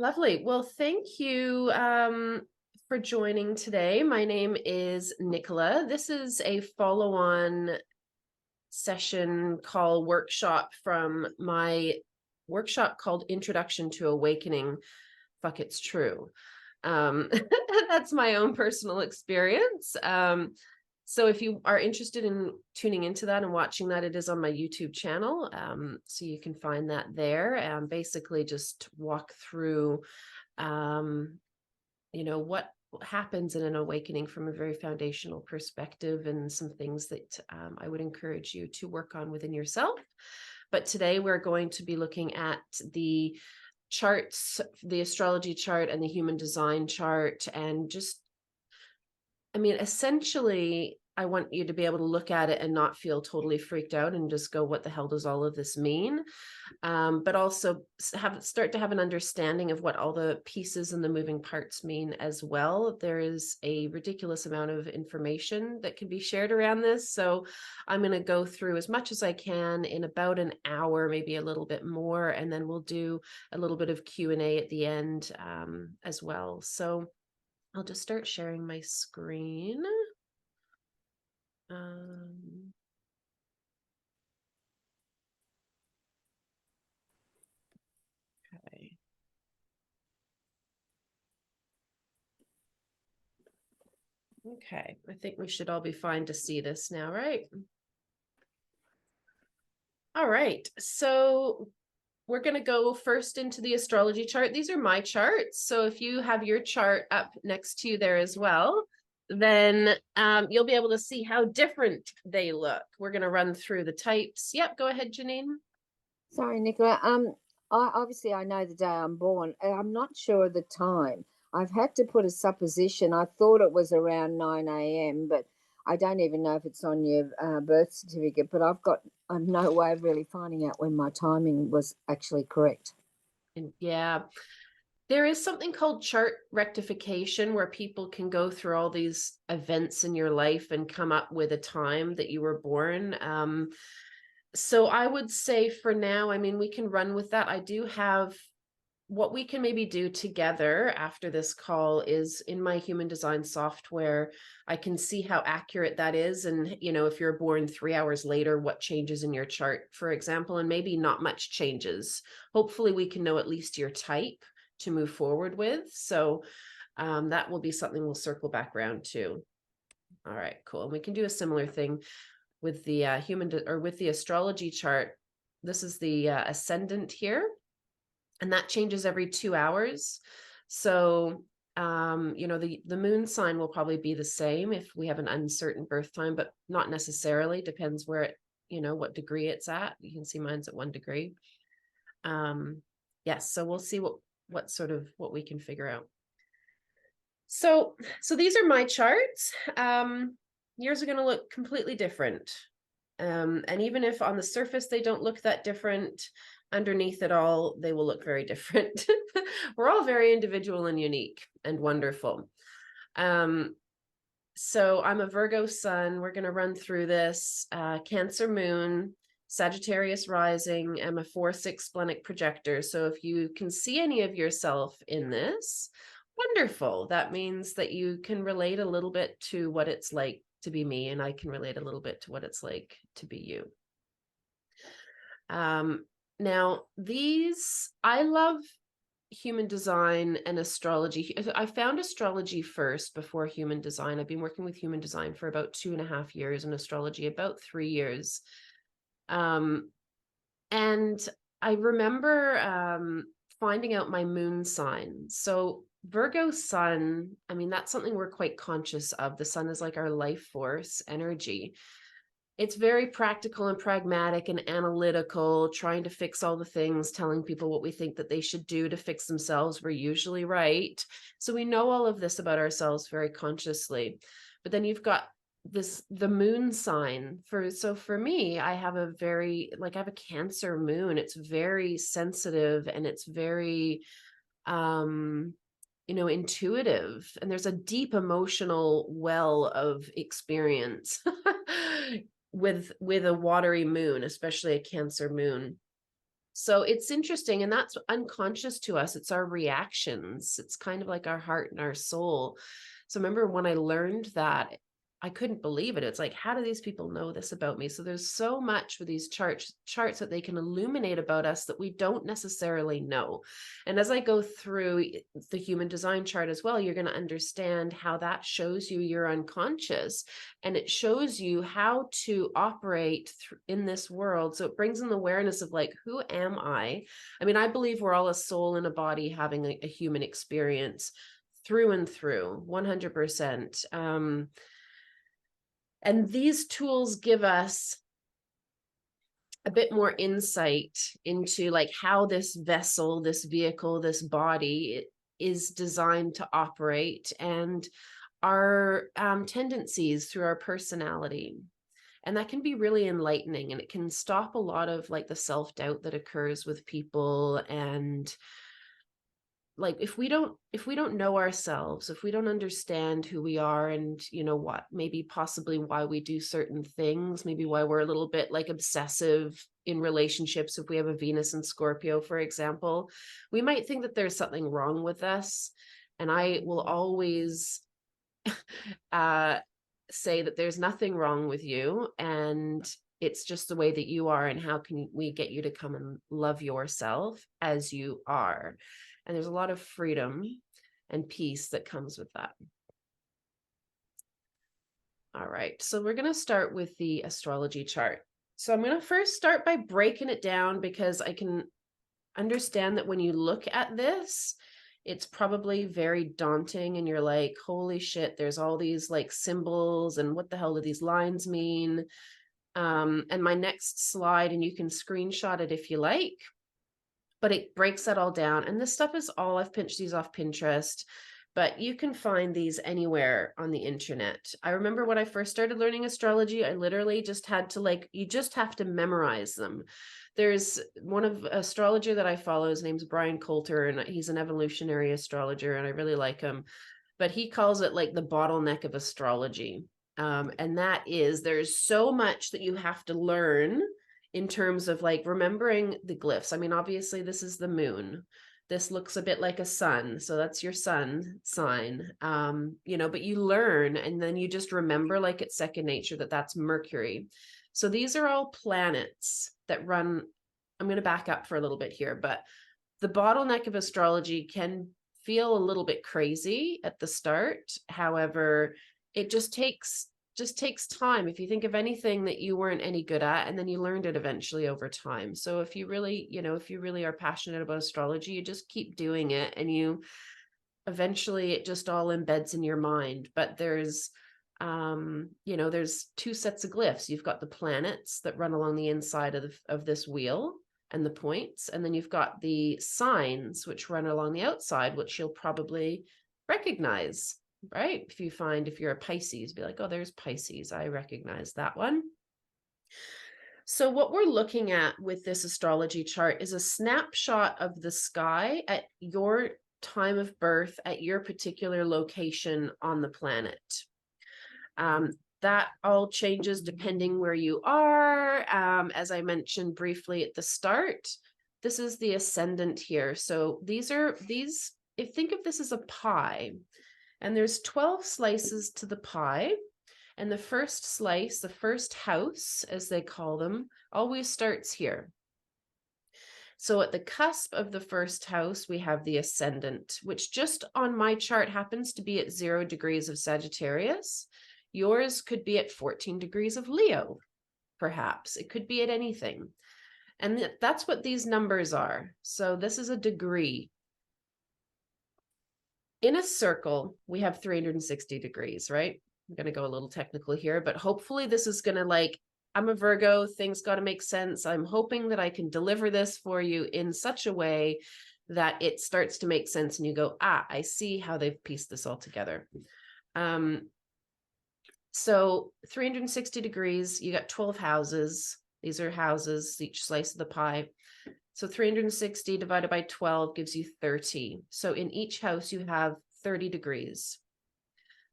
Lovely. Well, thank you for joining today. My name is Nicola. This is a follow-on session call workshop from my workshop called Introduction to Awakening. Fuck, it's true. That's my own personal experience. So if you are interested in tuning into that and watching that, it is on my YouTube channel. So you can find that there and basically just walk through, what happens in an awakening from a very foundational perspective and some things that I would encourage you to work on within yourself. But today we're going to be looking at the charts, the astrology chart and the human design chart, and just, essentially, I want you to be able to look at it and not feel totally freaked out and just go, what the hell does all of this mean? But also start to have an understanding of what all the pieces and the moving parts mean as well. There is a ridiculous amount of information that can be shared around this. So I'm going to go through as much as I can in about an hour, maybe a little bit more, and then we'll do a little bit of Q&A at the end as well. So I'll just start sharing my screen. Okay. Okay, I think we should all be fine to see this now, right? All right, so we're going to go first into the astrology chart. These are my charts. So if you have your chart up next to you there as well, then you'll be able to see how different they look. We're going to run through the types. Yep, go ahead, Janine. Sorry, Nicola. I know the day I'm born. I'm not sure of the time. I've had to put a supposition. I thought it was around 9 a.m., but I don't even know if it's on your birth certificate. But I've no way of really finding out when my timing was actually correct. And yeah, there is something called chart rectification where people can go through all these events in your life and come up with a time that you were born. So I would say for now, we can run with that. I do have what we can maybe do together after this call is in my human design software, I can see how accurate that is. And, if you're born 3 hours later, what changes in your chart, for example, and maybe not much changes. Hopefully we can know at least your type to move forward with. So that will be something we'll circle back around to. All right, cool. And we can do a similar thing with the with the astrology chart. This is the ascendant here, and that changes every 2 hours. So the moon sign will probably be the same if we have an uncertain birth time, but not necessarily. Depends where it, what degree it's at. You can see mine's at 1 degree. Yes, so we'll see what we can figure out. So these are my charts. Yours are going to look completely different. And even if on the surface they don't look that different, underneath it all, they will look very different. We're all very individual and unique and wonderful. So I'm a Virgo sun. We're going to run through this. Cancer moon, Sagittarius rising. I'm a 4/6 Splenic Projector. So if you can see any of yourself in this, wonderful. That means that you can relate a little bit to what it's like to be me, and I can relate a little bit to what it's like to be you. Now, I love human design and astrology. I found astrology first before human design. I've been working with human design for about 2.5 years and astrology about 3 years. And I remember finding out my moon sign. So Virgo sun, that's something we're quite conscious of. The sun is like our life force energy. It's very practical and pragmatic and analytical, trying to fix all the things, telling people what we think that they should do to fix themselves. We're usually right. So we know all of this about ourselves very consciously. But then you've got the moon sign. For me, I have a Cancer moon. It's very sensitive and it's very intuitive, and there's a deep emotional well of experience with a watery moon, especially a Cancer moon. So it's interesting, and that's unconscious to us. It's our reactions. It's kind of like our heart and our soul. So remember when I learned that, I couldn't believe it. It's like, how do these people know this about me? So there's so much with these charts that they can illuminate about us that we don't necessarily know. And as I go through the human design chart as well, you're going to understand how that shows you your unconscious, and it shows you how to operate in this world. So it brings in the awareness of like, who am I? I mean, I believe we're all a soul in a body having a human experience through and through, 100%. And these tools give us a bit more insight into like how this vessel, this vehicle, this body is designed to operate, and our tendencies through our personality. And that can be really enlightening, and it can stop a lot of like the self-doubt that occurs with people. And like if we don't know ourselves, if we don't understand who we are, and you know what, maybe possibly why we do certain things, maybe why we're a little bit like obsessive in relationships, if we have a Venus in Scorpio, for example, we might think that there's something wrong with us. And I will always say that there's nothing wrong with you, and it's just the way that you are, and how can we get you to come and love yourself as you are. And there's a lot of freedom and peace that comes with that. All right, so we're going to start with the astrology chart. So I'm going to first start by breaking it down, because I can understand that when you look at this, it's probably very daunting, and you're like, holy shit, there's all these like symbols, and what the hell do these lines mean? And my next slide, and you can screenshot it if you like, but it breaks that all down. And this stuff is all, I've pinched these off Pinterest, but you can find these anywhere on the internet. I remember when I first started learning astrology, I literally just had to like, you just have to memorize them. There's one of astrologer that I follow, his name's Brian Coulter, and he's an evolutionary astrologer, and I really like him, but he calls it like the bottleneck of astrology. And that is, there's so much that you have to learn in terms of like remembering the glyphs. I mean, obviously this is the moon. This looks a bit like a sun, so that's your sun sign. You know, but you learn, and then you just remember like it's second nature that that's Mercury. So these are all planets that run. I'm going to back up for a little bit here, but the bottleneck of astrology can feel a little bit crazy at the start. However, it just takes time. If you think of anything that you weren't any good at, and then you learned it eventually over time. So if you really, you know, if you really are passionate about astrology, you just keep doing it, and you eventually it just all embeds in your mind. But there's you know, there's two sets of glyphs. You've got the planets that run along the inside of this wheel, and the points, and then you've got the signs which run along the outside, which you'll probably recognize, right? If you're a Pisces, be like, oh, there's Pisces, I recognize that one. So what we're looking at with this astrology chart is a snapshot of the sky at your time of birth, at your particular location on the planet. That all changes depending where you are. As I mentioned briefly at the start, this is the ascendant here. So think of this as a pie, and there's 12 slices to the pie. And the first slice, the first house, as they call them, always starts here. So at the cusp of the first house, we have the ascendant, which just on my chart happens to be at 0 degrees of Sagittarius. Yours could be at 14 degrees of Leo, perhaps. It could be at anything. And that's what these numbers are. So this is a degree. In a circle, we have 360 degrees, right? I'm going to go a little technical here, but hopefully this is going to like, I'm a Virgo, things got to make sense. I'm hoping that I can deliver this for you in such a way that it starts to make sense, and you go, I see how they've pieced this all together. So 360 degrees, you got 12 houses. These are houses, each slice of the pie. So 360 divided by 12 gives you 30. So in each house, you have 30 degrees.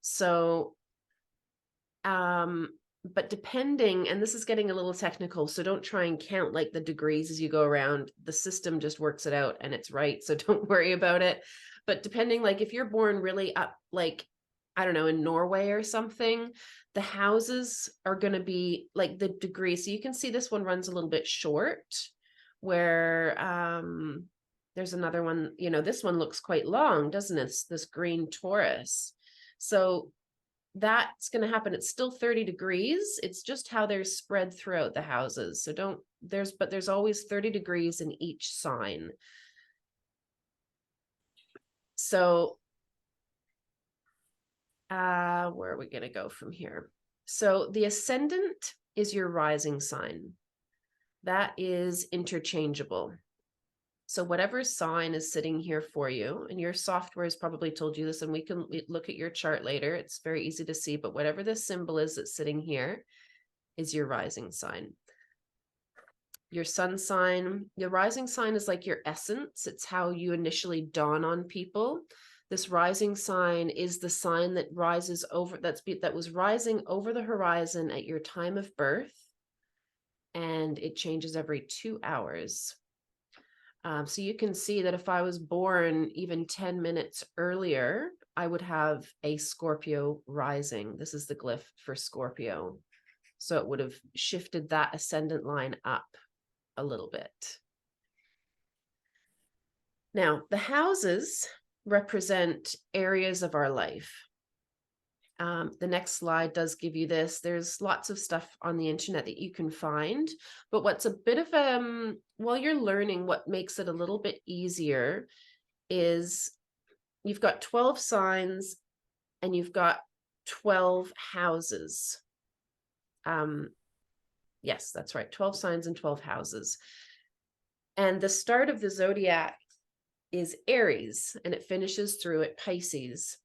So but depending, and this is getting a little technical, so don't try and count like the degrees as you go around. The system just works it out and it's right. So don't worry about it. But depending, like if you're born really up, like, I don't know, in Norway or something, the houses are going to be like the degree. So you can see this one runs a little bit short, where there's another one, you know, this one looks quite long, doesn't it? This green Taurus. So that's going to happen. It's still 30 degrees. It's just how they're spread throughout the houses. So there's always 30 degrees in each sign. So where are we going to go from here? So the ascendant is your rising sign. That is interchangeable. So whatever sign is sitting here for you, and your software has probably told you this, and we can look at your chart later. It's very easy to see, but whatever the symbol is that's sitting here is your rising sign. Your sun sign, your rising sign is like your essence. It's how you initially dawn on people. This rising sign is the sign that rises over, that was rising over the horizon at your time of birth, and it changes every 2 hours. So you can see that if I was born even 10 minutes earlier, I would have a Scorpio rising. This is the glyph for Scorpio. So it would have shifted that ascendant line up a little bit. Now, the houses represent areas of our life. The next slide does give you this. There's lots of stuff on the internet that you can find, but what's a bit of while you're learning, what makes it a little bit easier is you've got 12 signs and you've got 12 houses. Yes, that's right. 12 signs and 12 houses. And the start of the zodiac is Aries and it finishes through at Pisces.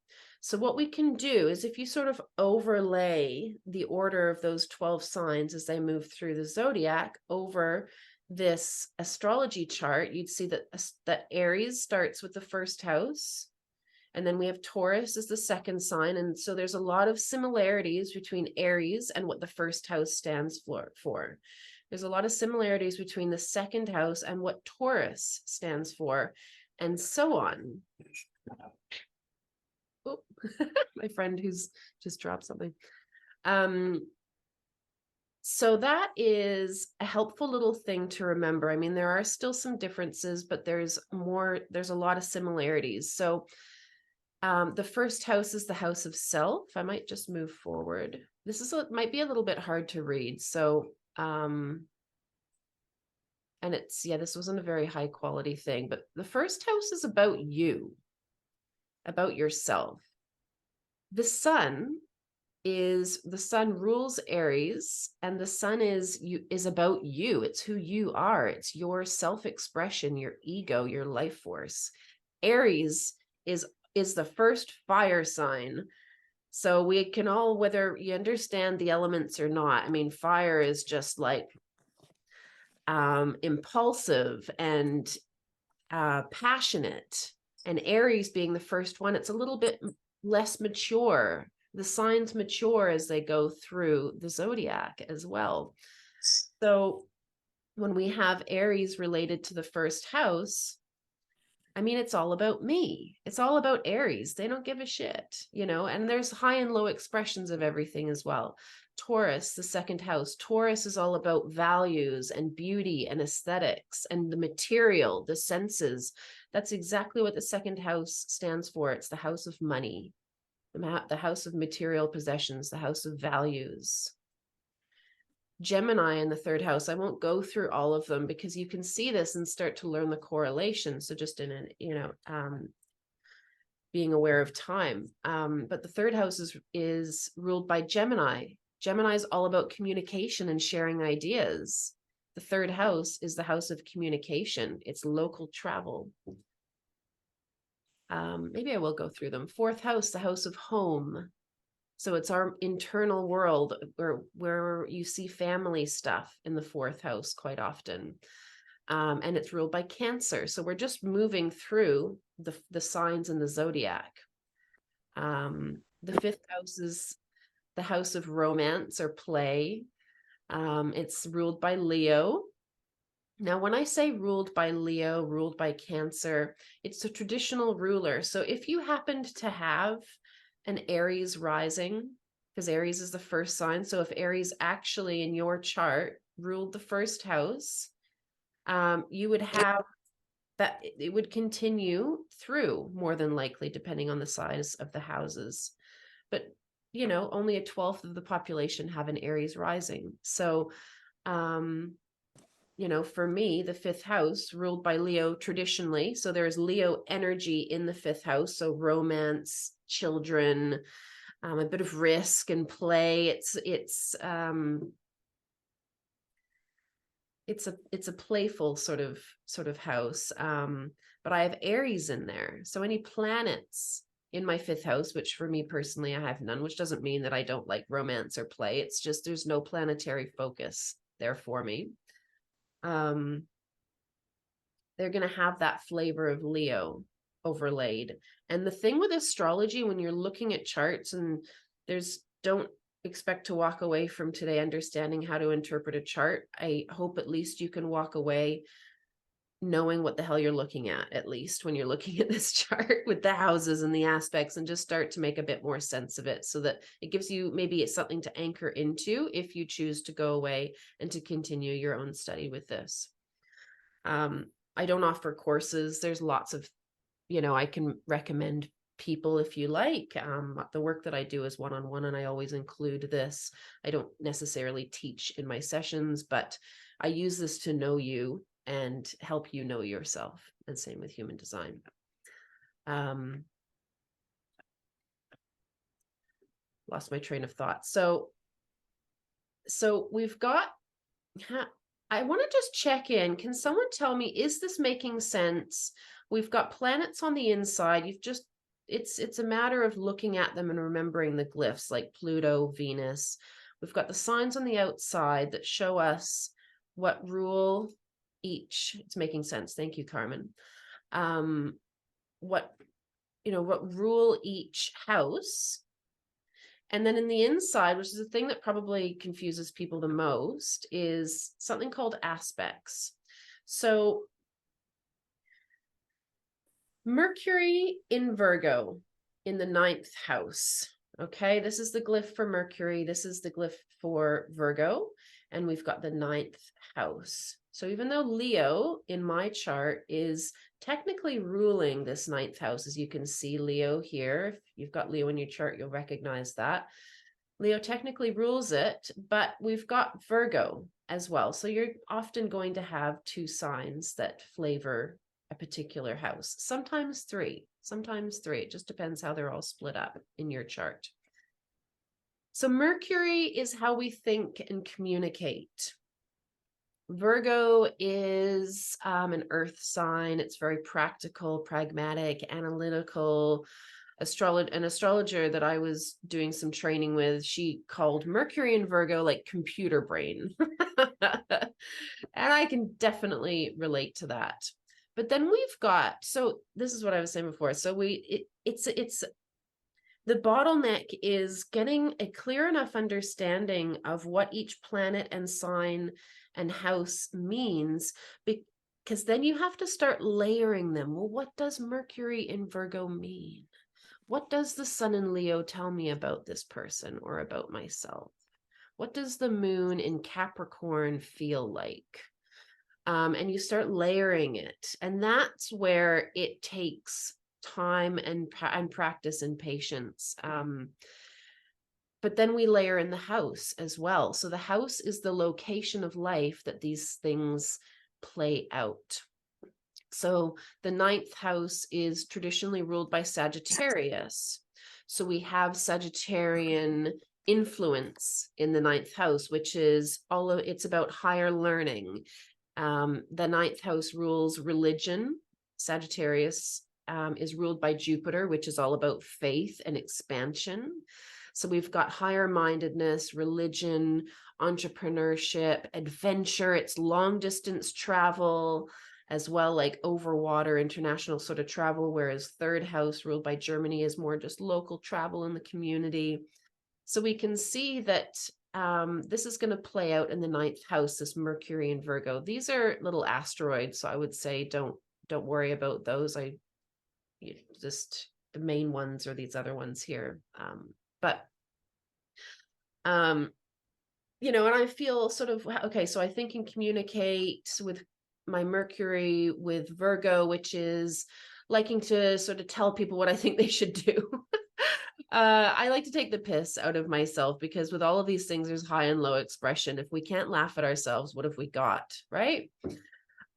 So what we can do is if you sort of overlay the order of those 12 signs as they move through the zodiac over this astrology chart, you'd see that Aries starts with the first house. And then we have Taurus as the second sign. And so there's a lot of similarities between Aries and what the first house stands for. There's a lot of similarities between the second house and what Taurus stands for, and so on. Oh, my friend who's just dropped something. So that is a helpful little thing to remember. I mean, there are still some differences, but there's a lot of similarities. So the first house is the house of self. I might just move forward. Might be a little bit hard to read. So, and this wasn't a very high quality thing, but the first house is about you, about yourself. The sun rules Aries, and the sun is about you. It's who you are. It's your self-expression, your ego, your life force. Aries is the first fire sign. So we can all, whether you understand the elements or not, I mean, fire is just like impulsive and passionate. And Aries being the first one, it's a little bit less mature. The signs mature as they go through the zodiac as well. So when we have Aries related to the first house, I mean, it's all about me. It's all about Aries. They don't give a shit, you know, and there's high and low expressions of everything as well. Taurus, the second house. Taurus is all about values and beauty and aesthetics and the material, the senses. That's exactly what the second house stands for. It's the house of money, the house of material possessions, the house of values. Gemini in the third house. I won't go through all of them because you can see this and start to learn the correlation. So just being aware of time. But the third house is ruled by Gemini. Gemini is all about communication and sharing ideas. The third house is the house of communication. It's local travel. Maybe I will go through them. Fourth house, the house of home. So it's our internal world where you see family stuff in the fourth house quite often. And it's ruled by Cancer. So we're just moving through the signs in the zodiac. The fifth house is the house of romance or play. It's ruled by Leo. Now, when I say ruled by Leo, ruled by Cancer, it's a traditional ruler. So if you happened to have an Aries rising, because Aries is the first sign. So if Aries actually in your chart ruled the first house, you would have that, it would continue through, more than likely, depending on the size of the houses. But, you know, only a 12th of the population have an Aries rising. So, you know, for me, the fifth house ruled by Leo traditionally. So there's Leo energy in the fifth house. So romance, children, a bit of risk and play. It's a playful sort of house. But I have Aries in there. So any planets in my fifth house, which for me personally, I have none, which doesn't mean that I don't like romance or play. It's just there's no planetary focus there for me. They're going to have that flavor of Leo overlaid. And the thing with astrology, when you're looking at charts, and don't expect to walk away from today understanding how to interpret a chart. I hope at least you can walk away knowing what the hell you're looking at least when you're looking at this chart with the houses and the aspects, and just start to make a bit more sense of it, so that it gives you maybe something to anchor into if you choose to go away and to continue your own study with this. I don't offer courses. There's lots of, I can recommend people if you like. The work that I do is one-on-one, and I always include this. I don't necessarily teach in my sessions, but I use this to know you and help you know yourself. And same with human design. Lost my train of thought. So we've got, I want to just check in. Can someone tell me, is this making sense? We've got planets on the inside. It's a matter of looking at them and remembering the glyphs like Pluto, Venus. We've got the signs on the outside that show us what rule each. It's making sense. Thank you, Carmen. What rule each house. And then in the inside, which is the thing that probably confuses people the most, is something called aspects. So Mercury in Virgo in the 9th house. Okay, this is the glyph for Mercury. This is the glyph for Virgo. And we've got the 9th house. So even though Leo in my chart is technically ruling this 9th house, as you can see Leo here, if you've got Leo in your chart, you'll recognize that. Leo technically rules it, but we've got Virgo as well. So you're often going to have 2 signs that flavor a particular house, sometimes 3. It just depends how they're all split up in your chart. So Mercury is how we think and communicate. Virgo is an earth sign. It's very practical, pragmatic, analytical. An astrologer that I was doing some training with, she called Mercury in Virgo like computer brain. And I can definitely relate to that. But then we've got, so this is what I was saying before. So it's the bottleneck is getting a clear enough understanding of what each planet and sign and house means, because then you have to start layering them. Well, what does Mercury in Virgo mean? What does the sun in Leo tell me about this person or about myself? What does the moon in Capricorn feel like? And you start layering it. And that's where it takes time and practice and patience. But then we layer in the house as well. So the house is the location of life that these things play out. So the 9th house is traditionally ruled by Sagittarius. So we have Sagittarian influence in the 9th house, which is it's about higher learning. The 9th house rules religion. Sagittarius is ruled by Jupiter, which is all about faith and expansion. So we've got higher mindedness, religion, entrepreneurship, adventure. It's long distance travel as well, like over water, international sort of travel, whereas 3rd house ruled by Germany is more just local travel in the community. So we can see that this is going to play out in the 9th house, this Mercury and Virgo. These are little asteroids, so I would say don't worry about those. Just the main ones are these other ones here. But you know, and I feel sort of, okay, so I think and communicate with my Mercury with Virgo, which is liking to sort of tell people what I think they should do. I like to take the piss out of myself, because with all of these things, there's high and low expression. If we can't laugh at ourselves, what have we got, right?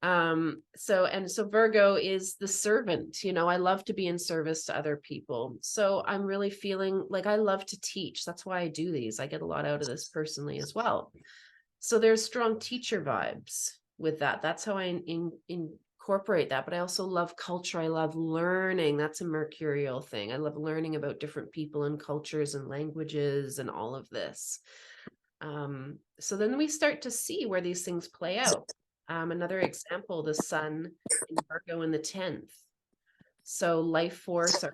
So Virgo is the servant. You know, I love to be in service to other people. So I'm really feeling like I love to teach. That's why I do these. I get a lot out of this personally as well. So there's strong teacher vibes with that. That's how I incorporate that. But I also love culture. I love learning. That's a mercurial thing. I love learning about different people and cultures and languages and all of this. So then we start to see where these things play out. Another example, the sun in Virgo in the 10th. So life force,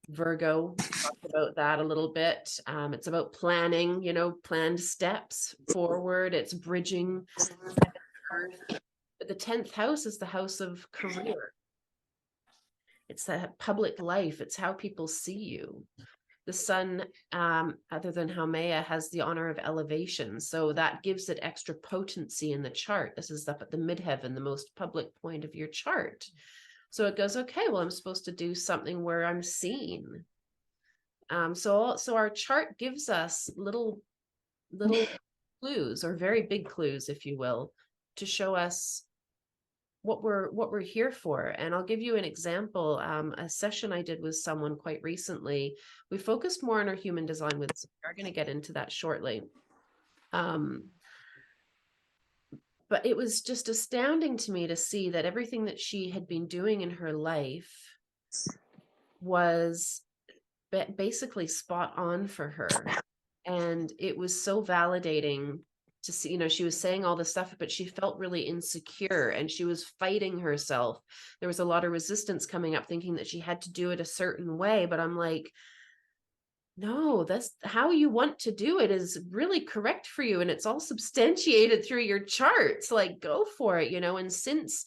Virgo, talked about that a little bit. It's about planning, you know, planned steps forward. It's bridging Earth. But the 10th house is the house of career. It's the public life. It's how people see you. The sun, other than Haumea, has the honor of elevation. So that gives it extra potency in the chart. This is up at the midheaven, the most public point of your chart. So it goes, okay, well, I'm supposed to do something where I'm seen. So our chart gives us little clues, or very big clues, if you will, to show us what we're here for. And I'll give you an example. A session I did with someone quite recently, we focused more on our human design with, we're going to get into that shortly. But it was just astounding to me to see that everything that she had been doing in her life was basically spot on for her. And it was so validating to see, you know, she was saying all this stuff, but she felt really insecure and she was fighting herself. There was a lot of resistance coming up, thinking that she had to do it a certain way. But I'm like, no, that's how you want to do it is really correct for you. And it's all substantiated through your charts. Like, go for it, you know. And since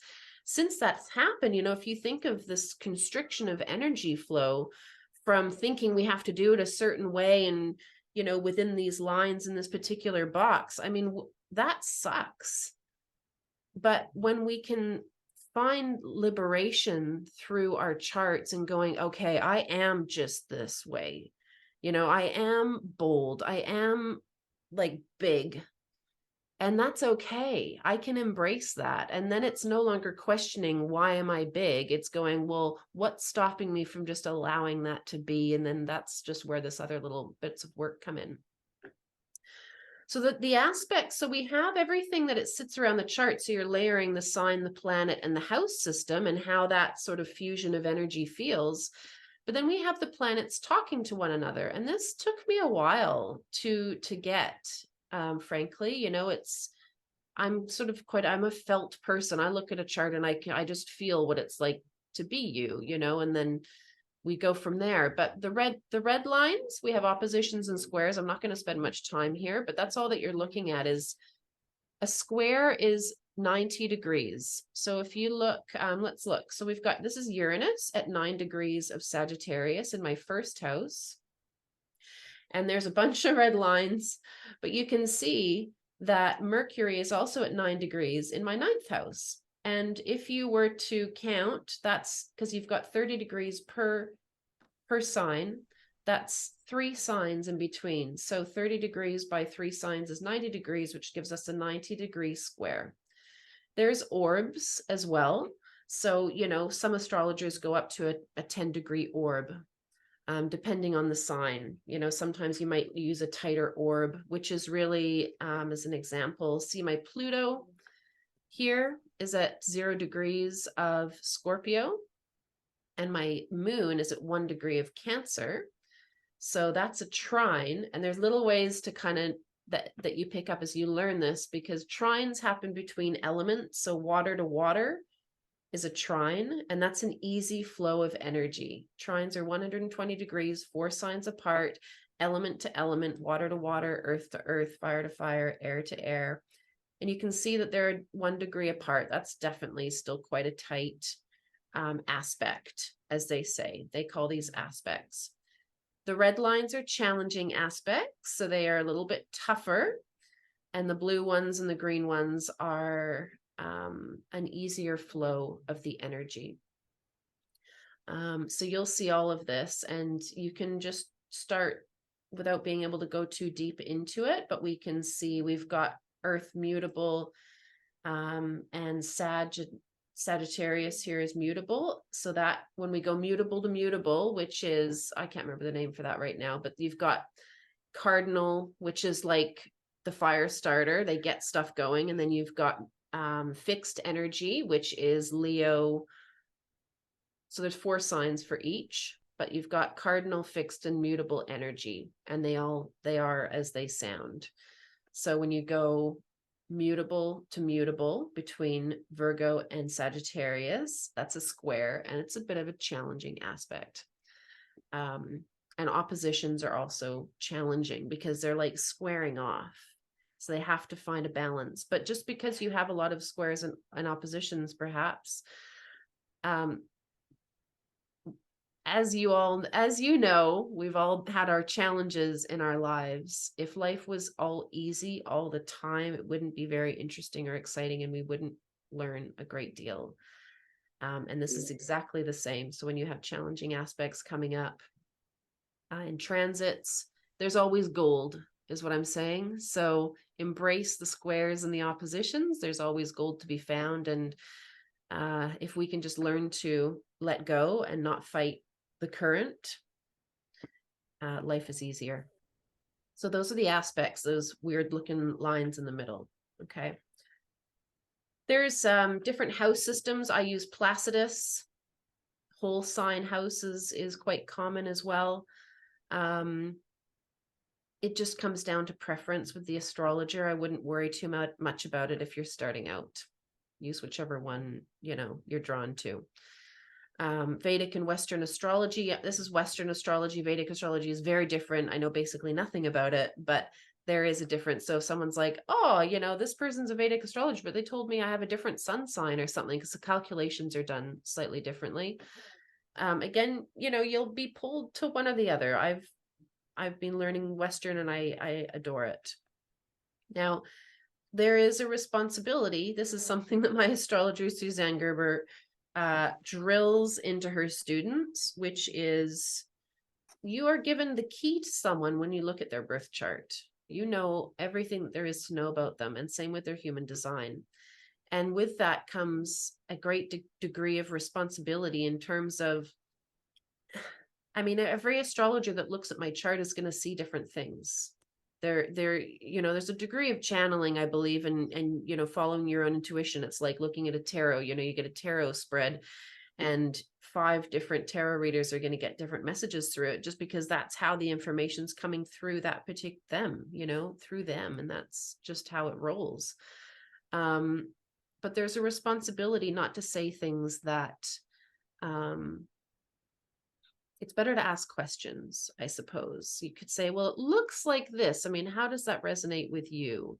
that's happened, you know, if you think of this constriction of energy flow from thinking we have to do it a certain way and, you know, within these lines in this particular box, I mean, that sucks. But when we can find liberation through our charts and going, okay, I am just this way. You know, I am bold. I am like big. And that's okay. I can embrace that. And then it's no longer questioning, why am I big? It's going, well, what's stopping me from just allowing that to be? And then that's just where this other little bits of work come in. So the aspects, so we have everything that it sits around the chart. So you're layering the sign, the planet, and the house system, and how that sort of fusion of energy feels. But then we have the planets talking to one another. And this took me a while to get. Frankly, you know, I'm a felt person. I look at a chart and I just feel what it's like to be you know, and then we go from there. But the red lines, we have oppositions and squares. I'm not going to spend much time here, but that's all that you're looking at. Is a square is 90 degrees. So if you look, let's look. So we've got, this is Uranus at 9 degrees of Sagittarius in my first house. And there's a bunch of red lines, but you can see that Mercury is also at 9 degrees in my 9th house. And if you were to count, that's because you've got 30 degrees per sign. That's 3 signs in between. So 30 degrees by 3 signs is 90 degrees, which gives us a 90-degree square. There's orbs as well. So, you know, some astrologers go up to a 10-degree orb. Depending on the sign, you know, sometimes you might use a tighter orb, which is really, as an example, see my Pluto here is at 0 degrees of Scorpio, and my moon is at 1 degree of Cancer. So that's a trine. And there's little ways to kind of that you pick up as you learn this, because trines happen between elements. So water to water is a trine, and that's an easy flow of energy. Trines are 120 degrees, 4 signs apart, element to element, water to water, earth to earth, fire to fire, air to air. And you can see that they're 1 degree apart. That's definitely still quite a tight aspect, as they say. They call these aspects. The red lines are challenging aspects, so they are a little bit tougher. And the blue ones and the green ones are an easier flow of the energy. So you'll see all of this, and you can just start without being able to go too deep into it, but we can see we've got Earth mutable, and Sagittarius here is mutable. So that when we go mutable to mutable, which is, I can't remember the name for that right now, but you've got cardinal, which is like the fire starter, they get stuff going. And then you've got fixed energy, which is Leo. So there's 4 signs for each, but you've got cardinal, fixed, and mutable energy, and they are as they sound. So when you go mutable to mutable between Virgo and Sagittarius, that's a square, and it's a bit of a challenging aspect. And oppositions are also challenging because they're like squaring off. So they have to find a balance. But just because you have a lot of squares and oppositions, perhaps, as you know, we've all had our challenges in our lives. If life was all easy all the time, it wouldn't be very interesting or exciting, and we wouldn't learn a great deal. And this is exactly the same. So when you have challenging aspects coming up in transits, there's always gold, is what I'm saying. So embrace the squares and the oppositions. There's always gold to be found. And if we can just learn to let go and not fight the current, life is easier. So those are the aspects, those weird looking lines in the middle. Okay. There's different house systems. I use Placidus. Whole sign houses is quite common as well. It just comes down to preference with the astrologer. I wouldn't worry too much about it if you're starting out. Use whichever one, you're drawn to. Vedic and Western astrology. This is Western astrology. Vedic astrology is very different. I know basically nothing about it, but there is a difference. So if someone's like, oh, this person's a Vedic astrologer, but they told me I have a different sun sign or something, because the calculations are done slightly differently. Again, you'll be pulled to one or the other. I've been learning Western, and I adore it. Now, there is a responsibility. This is something that my astrologer, Suzanne Gerber, drills into her students, which is you are given the key to someone when you look at their birth chart. You know everything that there is to know about them, and same with their human design. And with that comes a great degree of responsibility in terms of, every astrologer that looks at my chart is going to see different things. There's a degree of channeling, I believe, and following your own intuition. It's like looking at a tarot. You get a tarot spread, and 5 different tarot readers are going to get different messages through it, just because that's how the information's coming through that particular through them, and that's just how it rolls. But there's a responsibility not to say things that it's better to ask questions, I suppose. You could say, well, it looks like this. How does that resonate with you?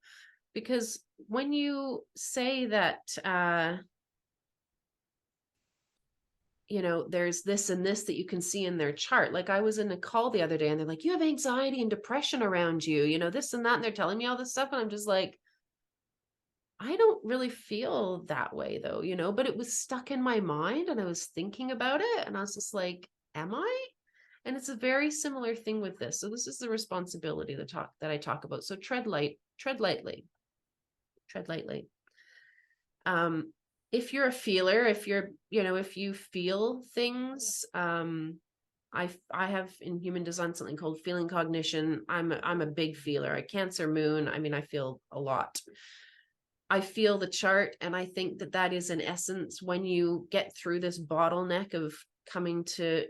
Because when you say that, there's this and this that you can see in their chart. Like I was in a call the other day, and they're like, you have anxiety and depression around you, this and that. And they're telling me all this stuff. And I'm just like, I don't really feel that way though, but it was stuck in my mind, and I was thinking about it, and I was just like, am I? And it's a very similar thing with this. So this is the responsibility that I talk about. So tread lightly. If you're a feeler, if you feel things, I have in human design something called feeling cognition. I'm a big feeler. A Cancer moon. I feel a lot. I feel the chart, and I think that is in essence when you get through this bottleneck of coming to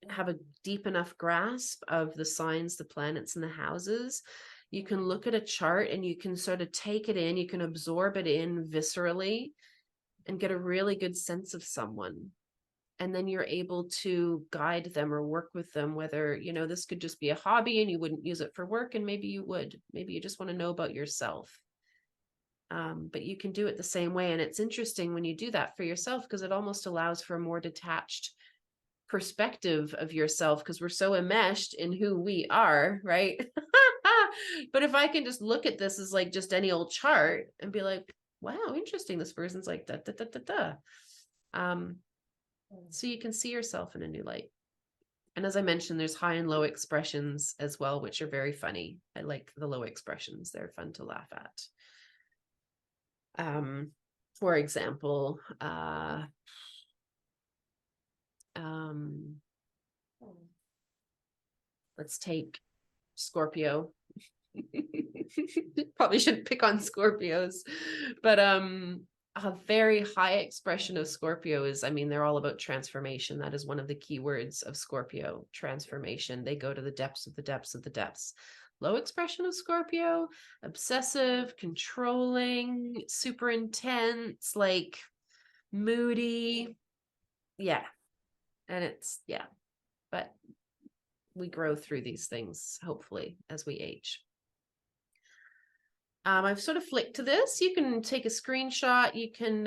have a deep enough grasp of the signs, the planets, and the houses, you can look at a chart and you can sort of take it in, you can absorb it in viscerally and get a really good sense of someone. And then you're able to guide them or work with them, whether, you know, this could just be a hobby and you wouldn't use it for work, and maybe you would. Maybe you just want to know about yourself. But you can do it the same way. And it's interesting when you do that for yourself, because it almost allows for a more detached perspective of yourself, because we're so enmeshed in who we are, right? But if I can just look at this as like just any old chart and be like, wow, interesting, this person's like da da da da da. So you can see yourself in a new light. And as I mentioned, there's high and low expressions as well, which are very funny. I like the low expressions. They're fun to laugh at. For example, let's take Scorpio. Probably shouldn't pick on Scorpios, but a very high expression of Scorpio is, I mean, they're all about transformation. That is one of the key words of Scorpio, transformation. They go to the depths of the depths of the depths. Low expression of Scorpio, obsessive, controlling, super intense, like moody. Yeah. And it's, yeah, but we grow through these things, hopefully, as we age. I've sort of flicked to this. You can take a screenshot. You can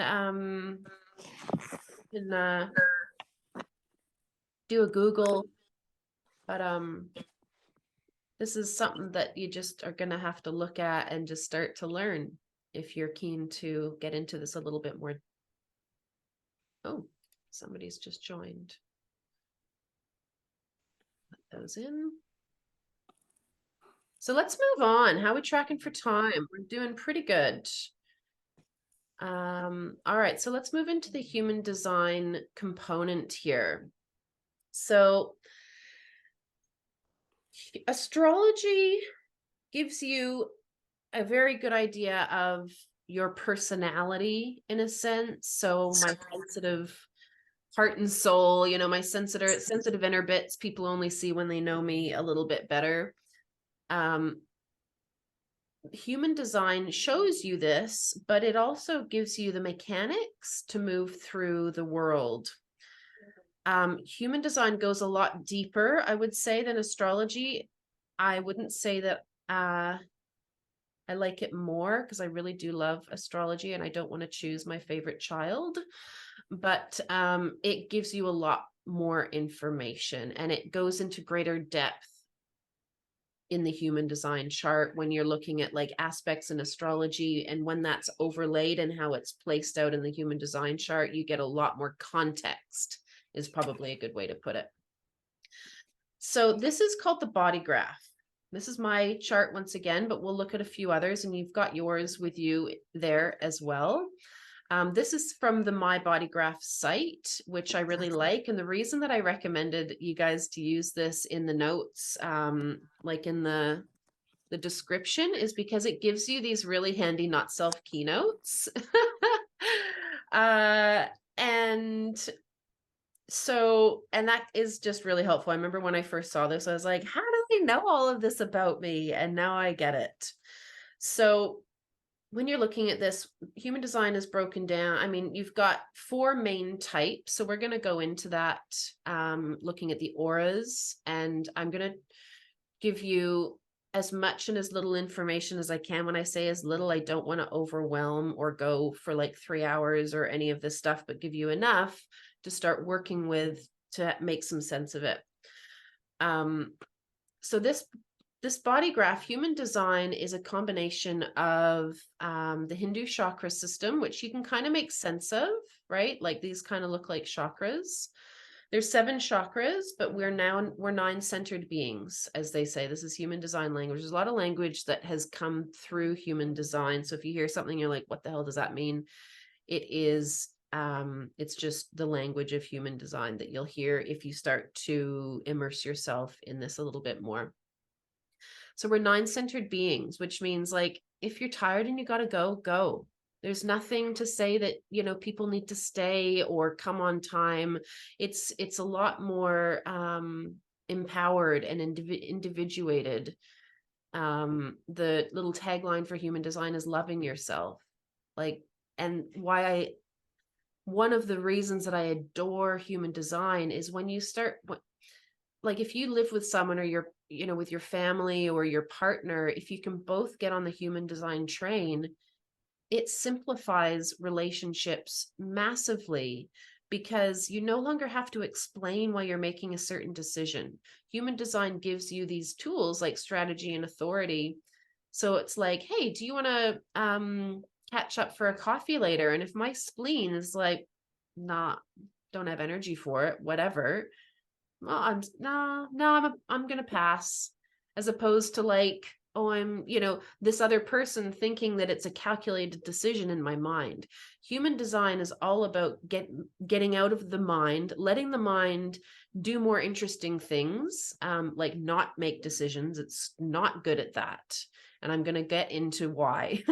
do a Google, but this is something that you just are going to have to look at and just start to learn if you're keen to get into this a little bit more. Oh, somebody's just joined. Put those in. So let's move on. How are we tracking for time? We're doing pretty good. All right, so let's move into the human design component here. So astrology gives you a very good idea of your personality in a sense. So my sensitive heart and soul, you know, my sensitive inner bits, people only see when they know me a little bit better. Human design shows you this, but it also gives you the mechanics to move through the world. Human design goes a lot deeper, I would say, than astrology. I wouldn't say that I like it more, because I really do love astrology and I don't want to choose my favorite child, but it gives you a lot more information and it goes into greater depth in the human design chart when you're looking at like aspects in astrology, and when that's overlaid and how it's placed out in the human design chart, you get a lot more context, is probably a good way to put it. So this is called the body graph. This is my chart once again, but we'll look at a few others, and you've got yours with you there as well. This is from the My Body Graph site, which I really like. And the reason that I recommended you guys to use this in the notes, like in the description, is because it gives you these really handy not self keynotes. And so, and that is just really helpful. I remember when I first saw this, I was like, how do they know all of this about me? And now I get it. So when you're looking at this, human design is broken down. I mean, you've got 4 main types. So we're going to go into that, looking at the auras, and I'm going to give you as much and as little information as I can. When I say as little, I don't want to overwhelm or go for like 3 hours or any of this stuff, but give you enough to start working with to make some sense of it. So this body graph, human design, is a combination of the Hindu chakra system, which you can kind of make sense of, right? Like these kind of look like chakras. There's 7 chakras, but we're 9-centered beings, as they say. This is human design language. There's a lot of language that has come through human design. So if you hear something, you're like, what the hell does that mean? It is, it's just the language of human design that you'll hear if you start to immerse yourself in this a little bit more. So we're 9-centered beings, which means like, if you're tired and you got to go, go. There's nothing to say that, you know, people need to stay or come on time. It's a lot more empowered and individuated. The little tagline for human design is loving yourself. Like, and why one of the reasons that I adore human design is when you start, like if you live with someone or you're, with your family or your partner, if you can both get on the human design train, it simplifies relationships massively because you no longer have to explain why you're making a certain decision. Human design gives you these tools like strategy and authority. So it's like, hey, do you want to catch up for a coffee later? And if my spleen is like, nah, don't have energy for it, whatever. Well, I'm gonna pass, as opposed to like, oh, I'm, this other person thinking that it's a calculated decision in my mind. Human design is all about getting out of the mind, letting the mind do more interesting things, like not make decisions. It's not good at that. And I'm gonna get into why.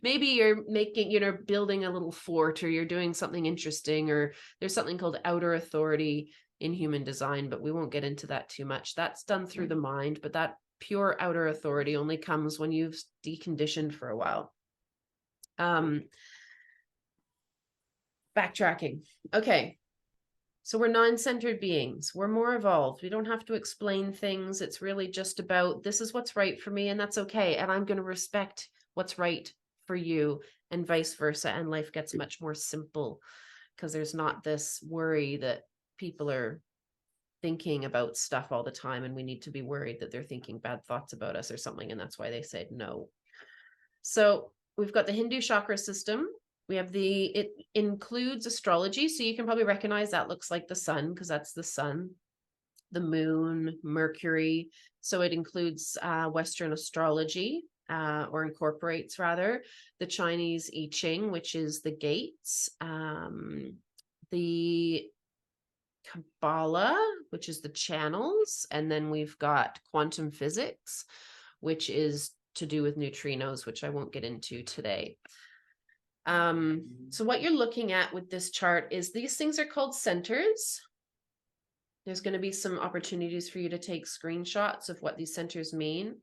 Maybe you're building a little fort, or you're doing something interesting, or there's something called outer authority in human design, but we won't get into that too much. That's done through the mind, but that pure outer authority only comes when you've deconditioned for a while. Backtracking. Okay. So we're non-centered beings. We're more evolved. We don't have to explain things. It's really just about, this is what's right for me, and that's okay. And I'm going to respect what's right for you, and vice versa. And life gets much more simple because there's not this worry that people are thinking about stuff all the time, and we need to be worried that they're thinking bad thoughts about us or something. And that's why they said no. So we've got the Hindu chakra system. We have it includes astrology. So you can probably recognize that looks like the sun, because that's the sun, the moon, Mercury. So it includes Western astrology, or incorporates rather, the Chinese I Ching, which is the gates, the Kabbalah, which is the channels, and then we've got quantum physics, which is to do with neutrinos, which I won't get into today. So what you're looking at with this chart is these things are called centers. There's going to be some opportunities for you to take screenshots of what these centers mean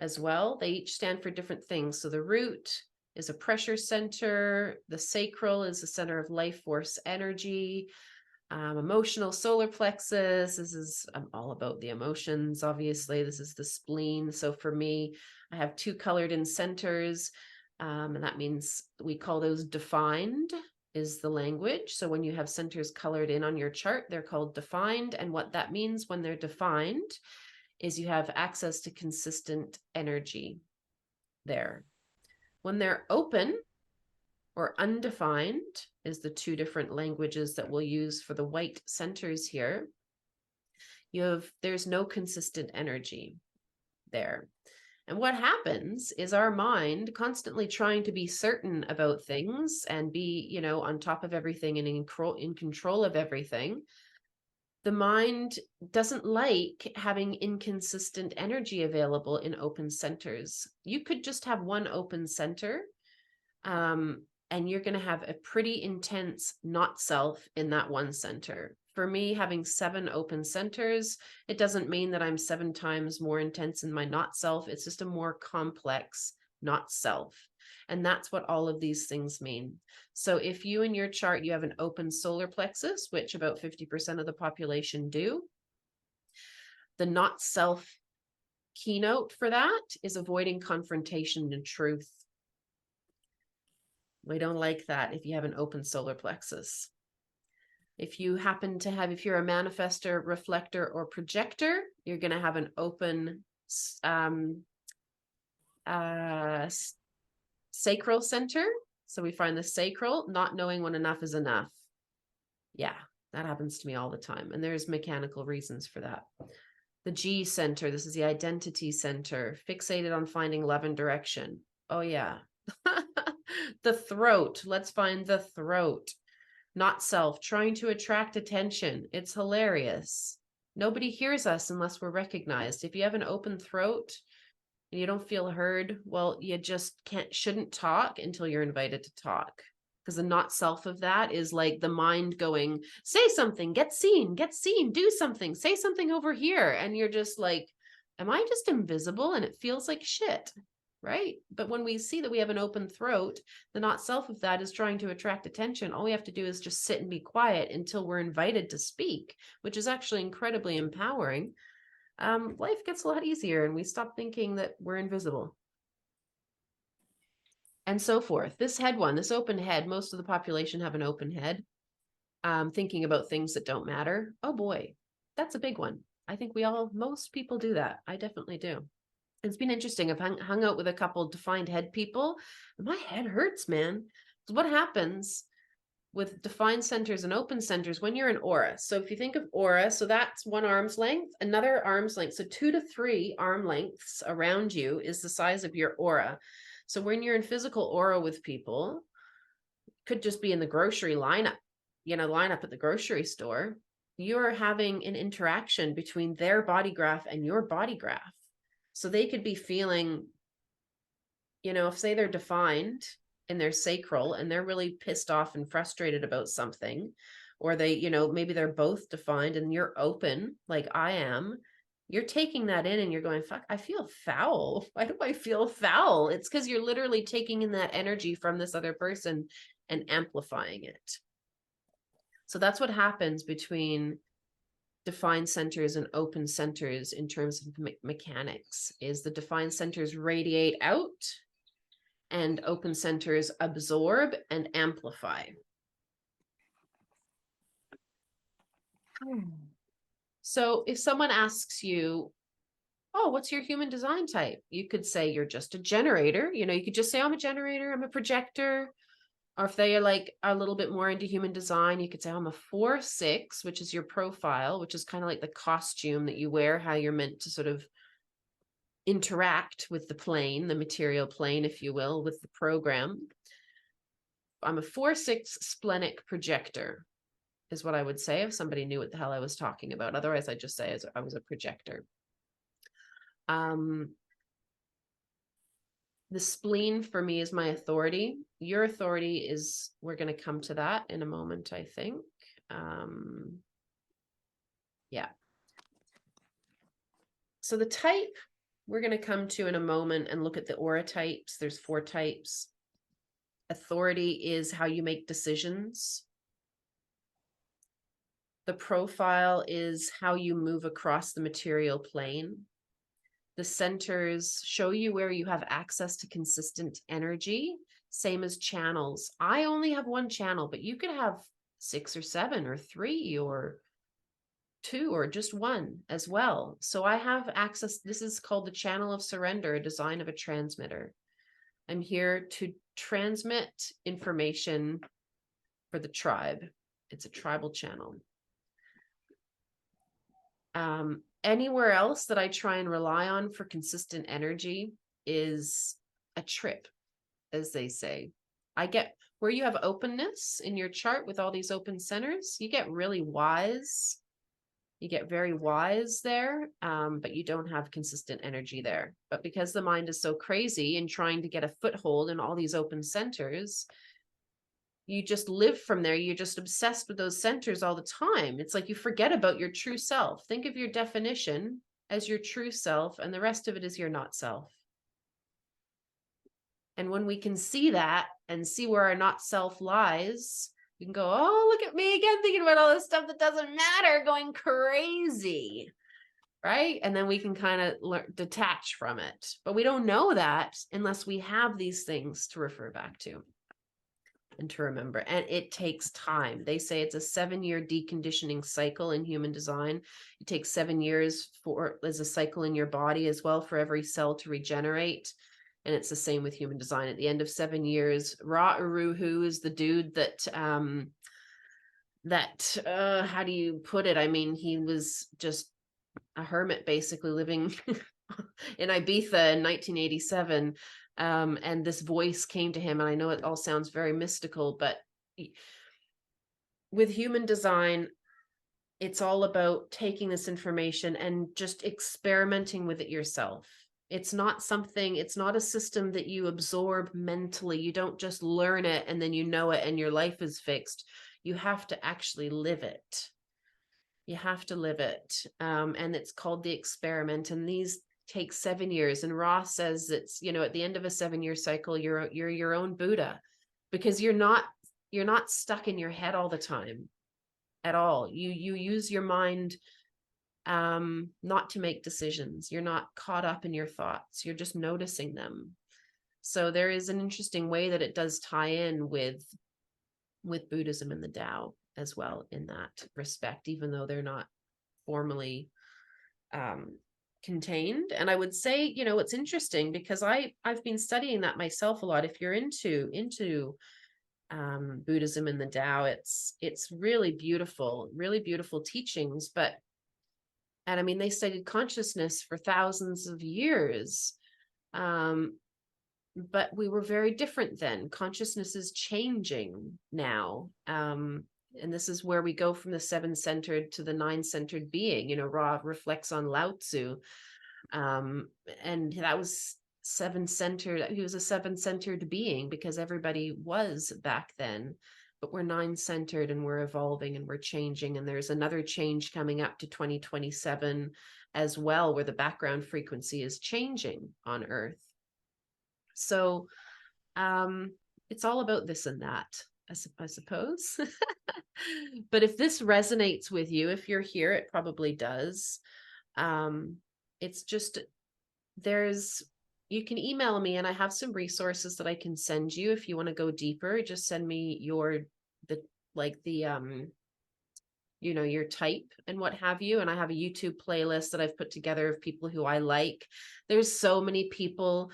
as well. They each stand for different things. So the root is a pressure center. The sacral is the center of life force energy. Emotional solar plexus. This is, I'm all about the emotions, obviously. This is the spleen. So for me, I have two colored in centers. And that means we call those defined, is the language. So when you have centers colored in on your chart, they're called defined. And what that means when they're defined is you have access to consistent energy there. When they're open or undefined is the two different languages that we'll use for the white centers here. There's no consistent energy there. And what happens is our mind, constantly trying to be certain about things and be, on top of everything and in control of everything, the mind doesn't like having inconsistent energy available in open centers. You could just have one open center, and you're going to have a pretty intense not self in that one center. For me, having 7 open centers, it doesn't mean that I'm 7 times more intense in my not self. It's just a more complex not self. And that's what all of these things mean. So if you in your chart, you have an open solar plexus, which about 50% of the population do, the not self keynote for that is avoiding confrontation and truth. We don't like that if you have an open solar plexus. If you happen to have, if you're a manifestor, reflector, or projector, you're going to have an open sacral center. So we find the sacral, not knowing when enough is enough. Yeah, that happens to me all the time. And there's mechanical reasons for that. The G center, this is the identity center, fixated on finding love and direction. Oh, yeah. The throat, let's find the throat. Not self, trying to attract attention. It's hilarious. Nobody hears us unless we're recognized. If you have an open throat and you don't feel heard, well, you just shouldn't talk until you're invited to talk. Because the not self of that is like the mind going, say something, get seen, do something, say something over here. And you're just like, am I just invisible? And it feels like shit. right? But when we see that we have an open throat, the not self of that is trying to attract attention. All we have to do is just sit and be quiet until we're invited to speak, which is actually incredibly empowering. Life gets a lot easier and we stop thinking that we're invisible. And so forth. This head one, this open head, most of the population have an open head, thinking about things that don't matter. Oh boy, that's a big one. I think most people do that. I definitely do. It's been interesting. I've hung out with a couple defined head people. My head hurts, man. So what happens with defined centers and open centers when you're in aura? So if you think of aura, so that's one arm's length, another arm's length. So 2 to 3 arm lengths around you is the size of your aura. So when you're in physical aura with people, could just be in the grocery lineup, lineup at the grocery store, you're having an interaction between their body graph and your body graph. So they could be feeling, if say they're defined in their sacral and they're really pissed off and frustrated about something, or they, maybe they're both defined and you're open like I am, you're taking that in and you're going, fuck, I feel foul. Why do I feel foul? It's because you're literally taking in that energy from this other person and amplifying it. So that's what happens between defined centers and open centers in terms of mechanics, is the defined centers radiate out and open centers absorb and amplify. So if someone asks you, oh, what's your human design type? You could say you're just a generator. You could just say, I'm a generator, I'm a projector. Or if they are like a little bit more into human design, you could say, I'm a 4/6, which is your profile, which is kind of like the costume that you wear, how you're meant to sort of interact with the plane, the material plane, if you will, with the program. I'm a 4/6 splenic projector, is what I would say if somebody knew what the hell I was talking about. Otherwise, I'd just say I was a projector. The spleen for me is my authority. Your authority is, we're going to come to that in a moment, I think. Yeah. So the type we're going to come to in a moment and look at the aura types. There's 4 types. Authority is how you make decisions. The profile is how you move across the material plane. The centers show you where you have access to consistent energy, same as channels. I only have 1 channel, but you could have 6 or 7 or 3 or 2 or just 1 as well. So I have access. This is called the channel of surrender, a design of a transmitter. I'm here to transmit information for the tribe. It's a tribal channel. Anywhere else that I try and rely on for consistent energy is a trip, as they say. I get where you have openness in your chart with all these open centers, you get really wise. You get very wise there, but you don't have consistent energy there. But because the mind is so crazy in trying to get a foothold in all these open centers, you just live from there. You're just obsessed with those centers all the time. It's like you forget about your true self. Think of your definition as your true self, and the rest of it is your not self. And when we can see that and see where our not self lies, you can go, oh, look at me again, thinking about all this stuff that doesn't matter, going crazy, right? And then we can kind of detach from it. But we don't know that unless we have these things to refer back to and to remember. And it takes time. They say it's a 7-year deconditioning cycle in human design. It takes 7 years as a cycle in your body as well for every cell to regenerate. And it's the same with human design. At the end of 7 years, Ra Uruhu is the dude that how do you put it? I mean, he was just a hermit, basically living in Ibiza in 1987. And this voice came to him, and I know it all sounds very mystical, but with human design, it's all about taking this information and just experimenting with it yourself. It's not a system that you absorb mentally. You don't just learn it and then you know it and your life is fixed. You have to actually live it. You have to live it. And it's called the experiment. And these takes 7 years. And Ra says it's, you know, at the end of a 7-year cycle, you're your own Buddha, because you're not stuck in your head all the time at all. You use your mind not to make decisions. You're not caught up in your thoughts. You're just noticing them. So there is an interesting way that it does tie in with Buddhism and the Tao as well in that respect, even though they're not formally contained. And I would say, you know, it's interesting because I've been studying that myself a lot. If you're into Buddhism and the Tao, it's really beautiful teachings. And I mean, they studied consciousness for thousands of years. But we were very different then. Consciousness is changing now. And this is where we go from the 7-centered to the 9-centered being. You know, Ra reflects on Lao Tzu. And that was 7-centered. He was a 7-centered being because everybody was back then. But we're 9-centered and we're evolving and we're changing. And there's another change coming up to 2027 as well, where the background frequency is changing on Earth. So it's all about this and that, I suppose. But if this resonates with you, if you're here, it probably does. It's just, you can email me and I have some resources that I can send you if you want to go deeper. Just send me your type and what have you. And I have a YouTube playlist that I've put together of people who I like. There's so many people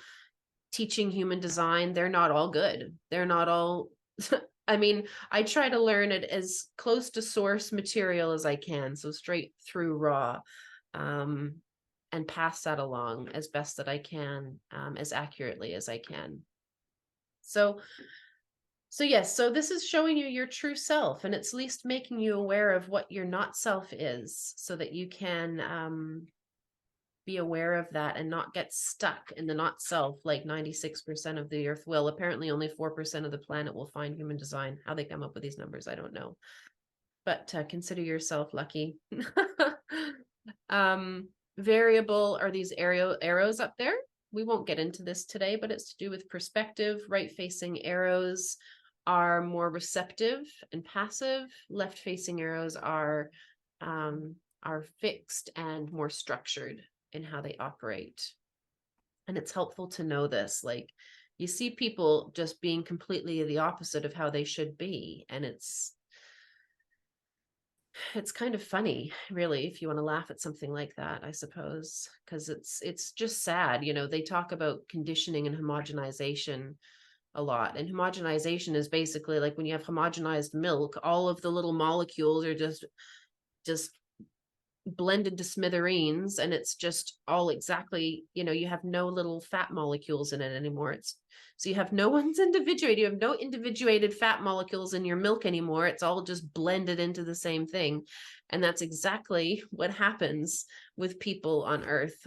teaching human design. They're not all good. They're not all, I mean, I try to learn it as close to source material as I can. So straight through Ra, and pass that along as best that I can, as accurately as I can. So yes, so this is showing you your true self, and it's at least making you aware of what your not self is, so that you can be aware of that and not get stuck in the not self like 96% of the Earth will. Apparently only 4% of the planet will find human design. How they come up with these numbers, I don't know. But consider yourself lucky. Variable are these arrows up there. We won't get into this today, but it's to do with perspective. Right-facing arrows are more receptive and passive. Left-facing arrows are fixed and more structured in how they operate. And it's helpful to know this. Like, you see people just being completely the opposite of how they should be, and it's kind of funny, really, if you want to laugh at something like that, I suppose, because it's just sad. You know, they talk about conditioning and homogenization a lot, and homogenization is basically like when you have homogenized milk, all of the little molecules are just blended to smithereens, and it's just all exactly, you know, you have no little fat molecules in it anymore. So you have no one's individuated, you have no individuated fat molecules in your milk anymore. It's all just blended into the same thing. And that's exactly what happens with people on Earth.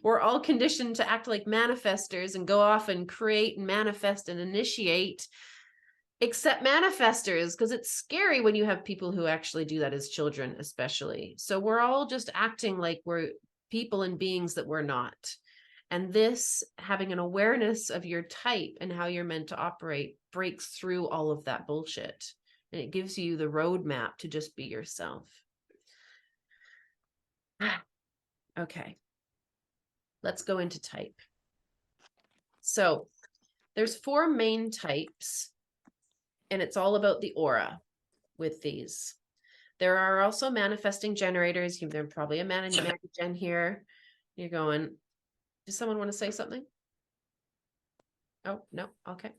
We're all conditioned to act like manifestors and go off and create and manifest and initiate, except manifestors, because it's scary when you have people who actually do that as children, especially. So we're all just acting like we're people and beings that we're not. And this, having an awareness of your type and how you're meant to operate, breaks through all of that bullshit. And it gives you the roadmap to just be yourself. Okay. Let's go into type. So there's 4 main types, and it's all about the aura with these. There are also manifesting generators. There's probably a man-gen here. You're going, does someone want to say something? Oh, no. Okay.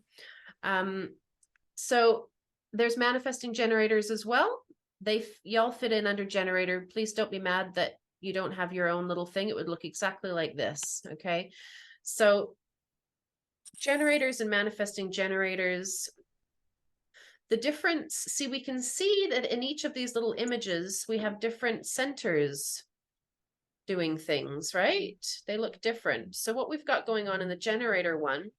So there's manifesting generators as well. Y'all fit in under generator. Please don't be mad that you don't have your own little thing. It would look exactly like this. Okay. So generators and manifesting generators, the difference, see, we can see that in each of these little images, we have different centers doing things, right? They look different. So what we've got going on in the generator one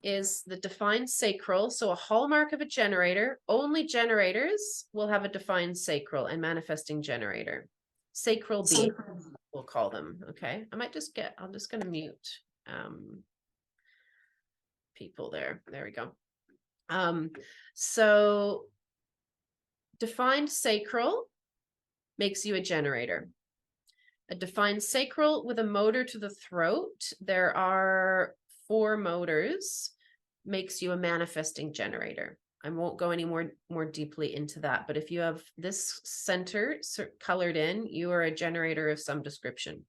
is the defined sacral. So a hallmark of a generator, only generators will have a defined sacral and manifesting generator. Sacral being. we'll call them. Okay. I'm just going to mute people there. There we go. So defined sacral makes you a generator. A defined sacral with a motor to the throat. There are 4 motors, makes you a manifesting generator. I won't go any more deeply into that, but if you have this center colored in, you are a generator of some description.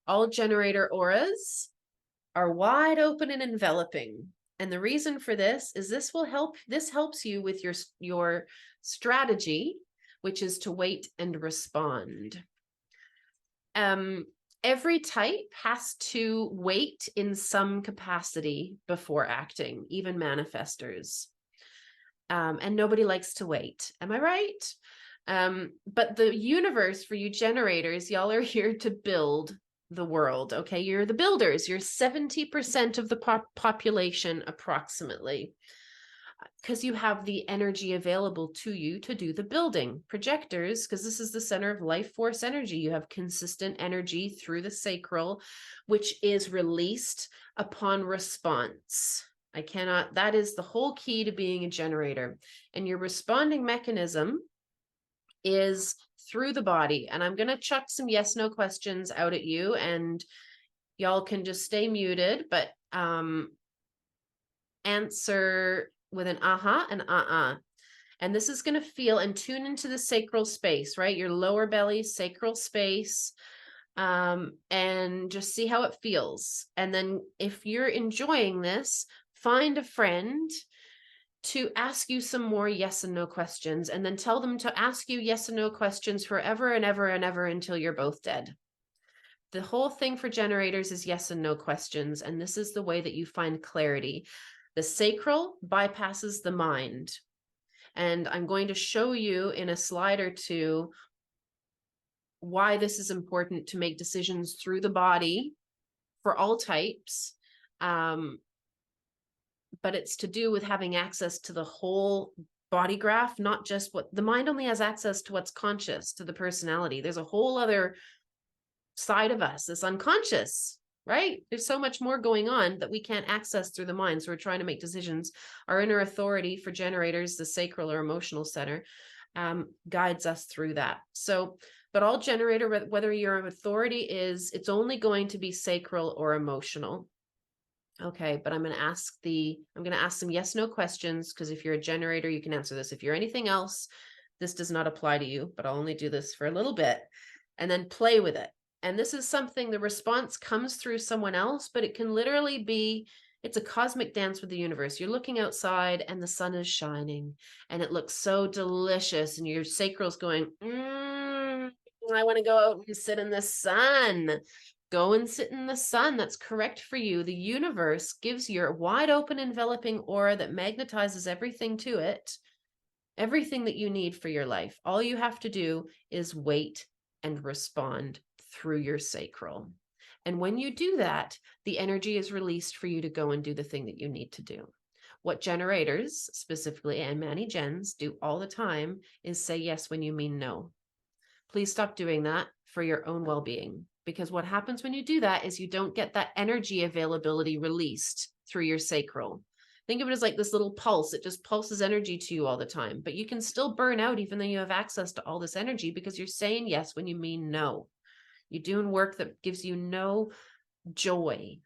All generator auras are wide open and enveloping. And the reason for this is this helps you with your strategy, which is to wait and respond. Every type has to wait in some capacity before acting, even manifestors. And nobody likes to wait. Am I right? But the universe for you generators, y'all are here to build the world. Okay. You're the builders. You're 70% of the population approximately, because you have the energy available to you to do the building. Projectors, because this is the center of life force energy, you have consistent energy through the sacral, which is released upon response. That is the whole key to being a generator. And your responding mechanism is through the body. And I'm going to chuck some yes, no questions out at you, and y'all can just stay muted, but answer with an aha and and this is going to feel and tune into the sacral space, right? Your lower belly, sacral space, and just see how it feels. And then if you're enjoying this, find a friend to ask you some more yes and no questions, and then tell them to ask you yes and no questions forever and ever and ever until you're both dead. The whole thing for generators is yes and no questions, and this is the way that you find clarity. The sacral bypasses the mind. And I'm going to show you in a slide or two why this is important to make decisions through the body for all types. But it's to do with having access to the whole body graph, not just what the mind only has access to, what's conscious, to the personality. There's a whole other side of us, this unconscious, right? There's so much more going on that we can't access through the mind. So we're trying to make decisions. Our inner authority for generators, the sacral or emotional center, guides us through that. So, but all generator, whether your authority is, it's only going to be sacral or emotional. Okay, but I'm going to ask some yes, no questions, because if you're a generator, you can answer this. If you're anything else, this does not apply to you, but I'll only do this for a little bit and then play with it. And this is something, the response comes through someone else, but it can literally be, it's a cosmic dance with the universe. You're looking outside and the sun is shining and it looks so delicious. And your sacral's going, I want to go out and sit in the sun. Go and sit in the sun. That's correct for you. The universe gives you a wide open, enveloping aura that magnetizes everything to it, everything that you need for your life. All you have to do is wait and respond through your sacral. And when you do that, the energy is released for you to go and do the thing that you need to do. What generators specifically, and many gens, do all the time is say yes when you mean no. Please stop doing that for your own well-being. Because what happens when you do that is you don't get that energy availability released through your sacral. Think of it as like this little pulse. It just pulses energy to you all the time. But you can still burn out even though you have access to all this energy, because you're saying yes when you mean no. You're doing work that gives you no joy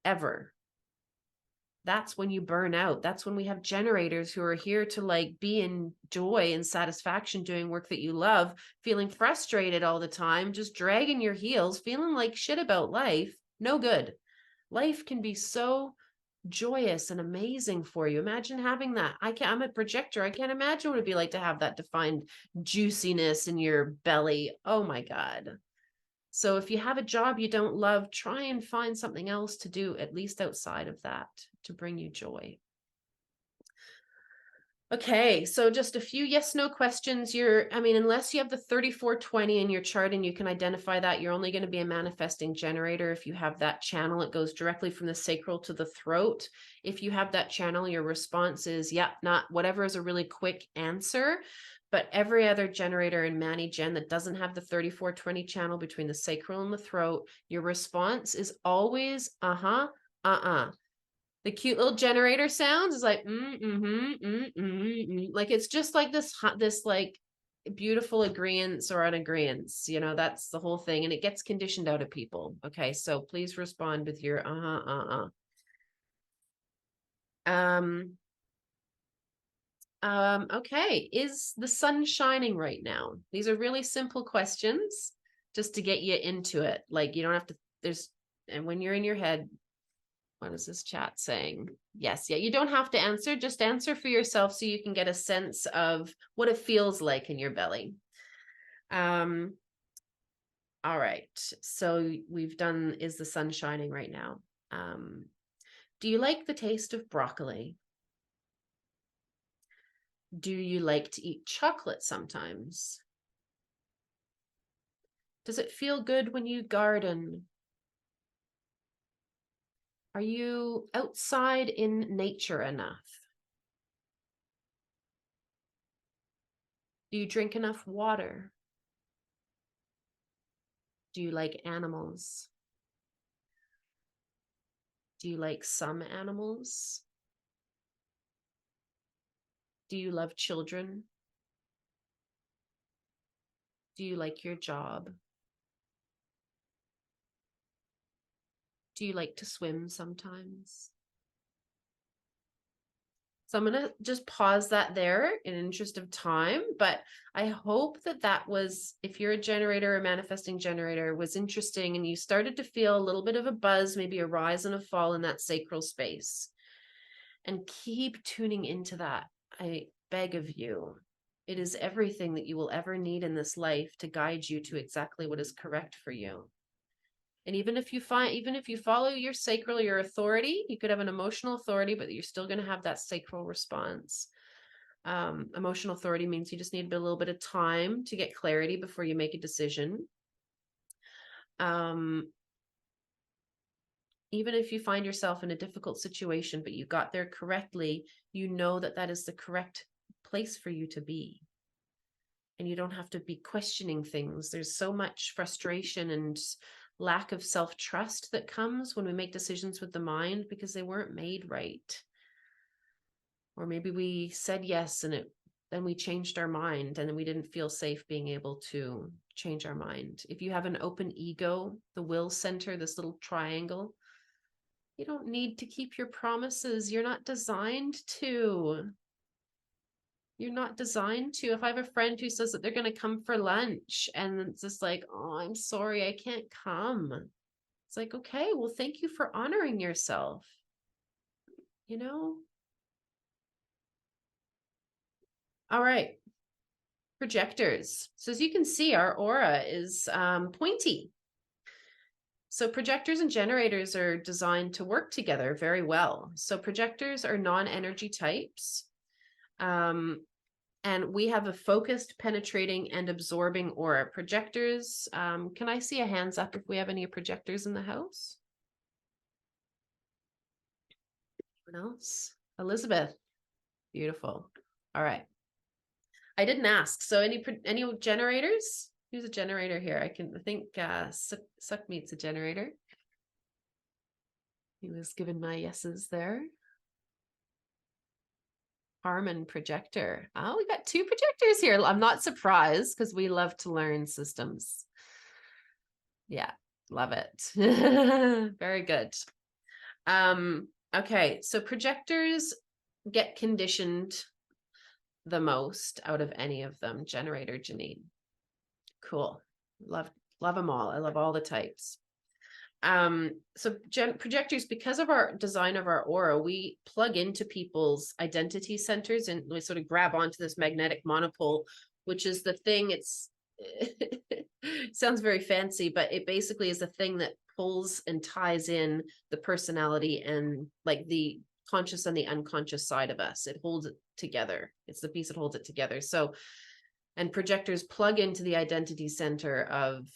ever. That's when you burn out. That's when we have generators who are here to like be in joy and satisfaction doing work that you love, feeling frustrated all the time, just dragging your heels, feeling like shit about life. No good. Life can be so joyous and amazing for you. Imagine having that. I'm a projector. I can't imagine what it'd be like to have that defined juiciness in your belly. Oh my God. So if you have a job you don't love, try and find something else to do, at least outside of that, to bring you joy. Okay, so just a few yes/no questions. I mean, unless you have the 3420 in your chart and you can identify that, you're only going to be a manifesting generator. If you have that channel, it goes directly from the sacral to the throat. If you have that channel, your response is, yeah, not whatever is a really quick answer. But every other generator in Manny Gen that doesn't have the 3420 channel between the sacral and the throat, your response is always, uh-huh, uh-uh. The cute little generator sounds is like like it's just like this like beautiful agreeance or unagreeance, you know, that's the whole thing, and it gets conditioned out of people. Okay, so please respond with your okay, is the sun shining right now? These are really simple questions just to get you into it. Like, you don't have to, and when you're in your head, what is this chat saying? Yes. Yeah. You don't have to answer. Just answer for yourself so you can get a sense of what it feels like in your belly. All right. So we've done, is the sun shining right now? Do you like the taste of broccoli? Do you like to eat chocolate sometimes? Does it feel good when you garden? Are you outside in nature enough? Do you drink enough water? Do you like animals? Do you like some animals? Do you love children? Do you like your job? Do you like to swim sometimes? So I'm going to just pause that there in interest of time, but I hope that that was, if you're a generator or manifesting generator, was interesting and you started to feel a little bit of a buzz, maybe a rise and a fall in that sacral space. And keep tuning into that. I beg of you. It is everything that you will ever need in this life to guide you to exactly what is correct for you. And even if you follow your sacral, your authority, you could have an emotional authority, but you're still going to have that sacral response. Emotional authority means you just need a little bit of time to get clarity before you make a decision. Even if you find yourself in a difficult situation, but you got there correctly, you know that that is the correct place for you to be. And you don't have to be questioning things. There's so much frustration and lack of self-trust that comes when we make decisions with the mind because they weren't made right. Or maybe we said yes and then we changed our mind and then we didn't feel safe being able to change our mind. If you have an open ego, the will center, this little triangle, you don't need to keep your promises. You're not designed to. You're not designed to. If I have a friend who says that they're going to come for lunch and it's just like, oh, I'm sorry, I can't come. It's like, okay, well, thank you for honoring yourself. You know? All right. Projectors. So as you can see, our aura is pointy. So projectors and generators are designed to work together very well. So projectors are non-energy types. And we have a focused, penetrating, and absorbing aura. Projectors, can I see a hands up if we have any projectors in the house? Anyone else? Elizabeth. Beautiful. All right. I didn't ask. So any generators? Who's a generator here? I think Suckmeat's a generator. He was given my yeses there. Harmon projector. Oh, we got 2 projectors here. I'm not surprised because we love to learn systems. Yeah, love it. Very good. Okay, so projectors get conditioned the most out of any of them. Generator, Janine. Cool. Love them all. I love all the types. So projectors, because of our design of our aura, we plug into people's identity centers and we sort of grab onto this magnetic monopole, which is the thing. It sounds very fancy, but it basically is the thing that pulls and ties in the personality and like the conscious and the unconscious side of us. It holds together. It's the piece that holds it together. So, and projectors plug into the identity center of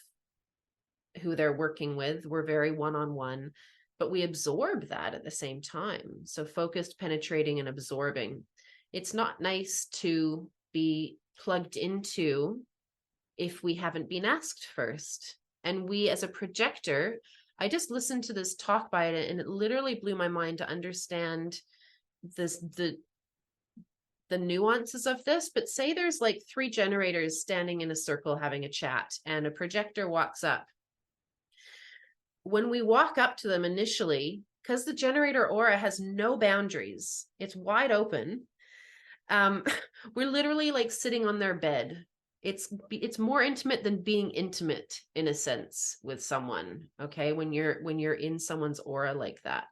who they're working with. We're very one-on-one, but we absorb that at the same time. So focused, penetrating, and absorbing. It's not nice to be plugged into if we haven't been asked first. And we, as a projector, I just listened to this talk by it, and it literally blew my mind to understand the nuances of this. But say there's like 3 generators standing in a circle having a chat, and a projector walks up. When we walk up to them initially, because the generator aura has no boundaries, it's wide open. We're literally like sitting on their bed. It's more intimate than being intimate in a sense with someone. Okay, when you're in someone's aura like that.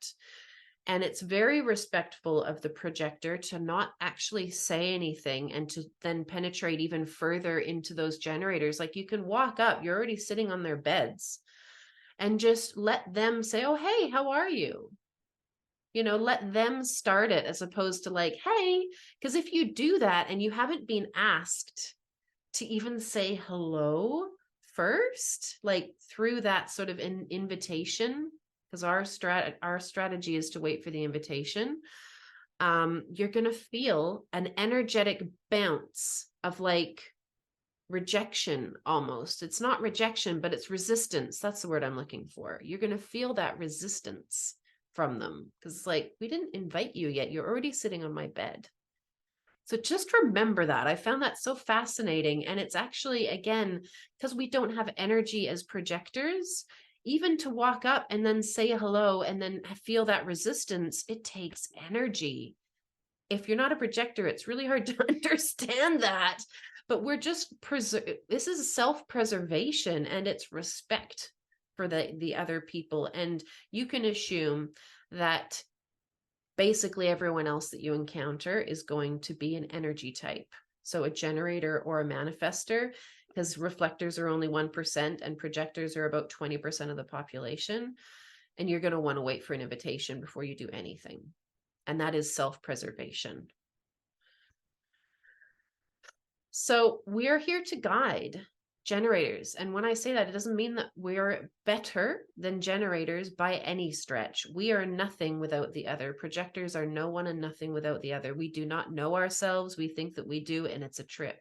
And it's very respectful of the projector to not actually say anything and to then penetrate even further into those generators. Like, you can walk up, you're already sitting on their beds, and just let them say, oh, hey, how are you? You know, let them start it, as opposed to like, hey, because if you do that and you haven't been asked to even say hello first, like through that sort of invitation, because our strategy is to wait for the invitation, you're going to feel an energetic bounce of like rejection almost. It's not rejection, but it's resistance. That's the word I'm looking for. You're going to feel that resistance from them, because it's like, we didn't invite you yet. You're already sitting on my bed. So just remember that. I found that so fascinating. And it's actually, again, because we don't have energy as projectors, even to walk up and then say hello and then feel that resistance, it takes energy. If you're not a projector, it's really hard to understand that. But we're just, this is self-preservation, and it's respect for the other people. And you can assume that basically everyone else that you encounter is going to be an energy type. So a generator or a manifestor, because reflectors are only 1% and projectors are about 20% of the population. And you're going to want to wait for an invitation before you do anything. And that is self-preservation. So we're here to guide generators. And when I say that, it doesn't mean that we're better than generators by any stretch. We are nothing without the other. Projectors are no one and nothing without the other. We do not know ourselves. We think that we do, and it's a trip.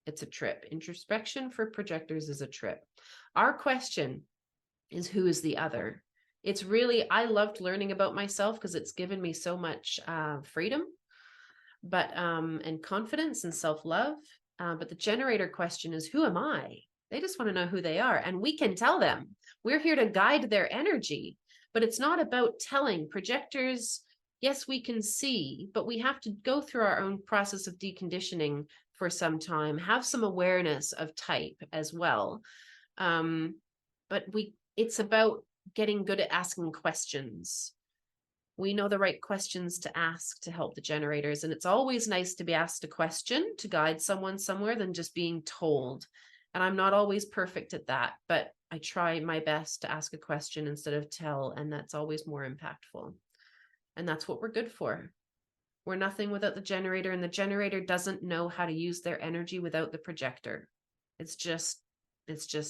It's a trip. Introspection for projectors is a trip. Our question is, who is the other? It's really, I loved learning about myself because it's given me so much freedom, but and confidence and self-love. But the generator question is, who am I? They just want to know who they are, and we can tell them. We're here to guide their energy, but it's not about telling. Projectors, yes, we can see, but we have to go through our own process of deconditioning for some time, have some awareness of type as well. But it's about getting good at asking questions. We know the right questions to ask to help the generators. And it's always nice to be asked a question to guide someone somewhere than just being told. And I'm not always perfect at that, but I try my best to ask a question instead of tell. And that's always more impactful. And that's what we're good for. We're nothing without the generator, and the generator doesn't know how to use their energy without the projector. It's just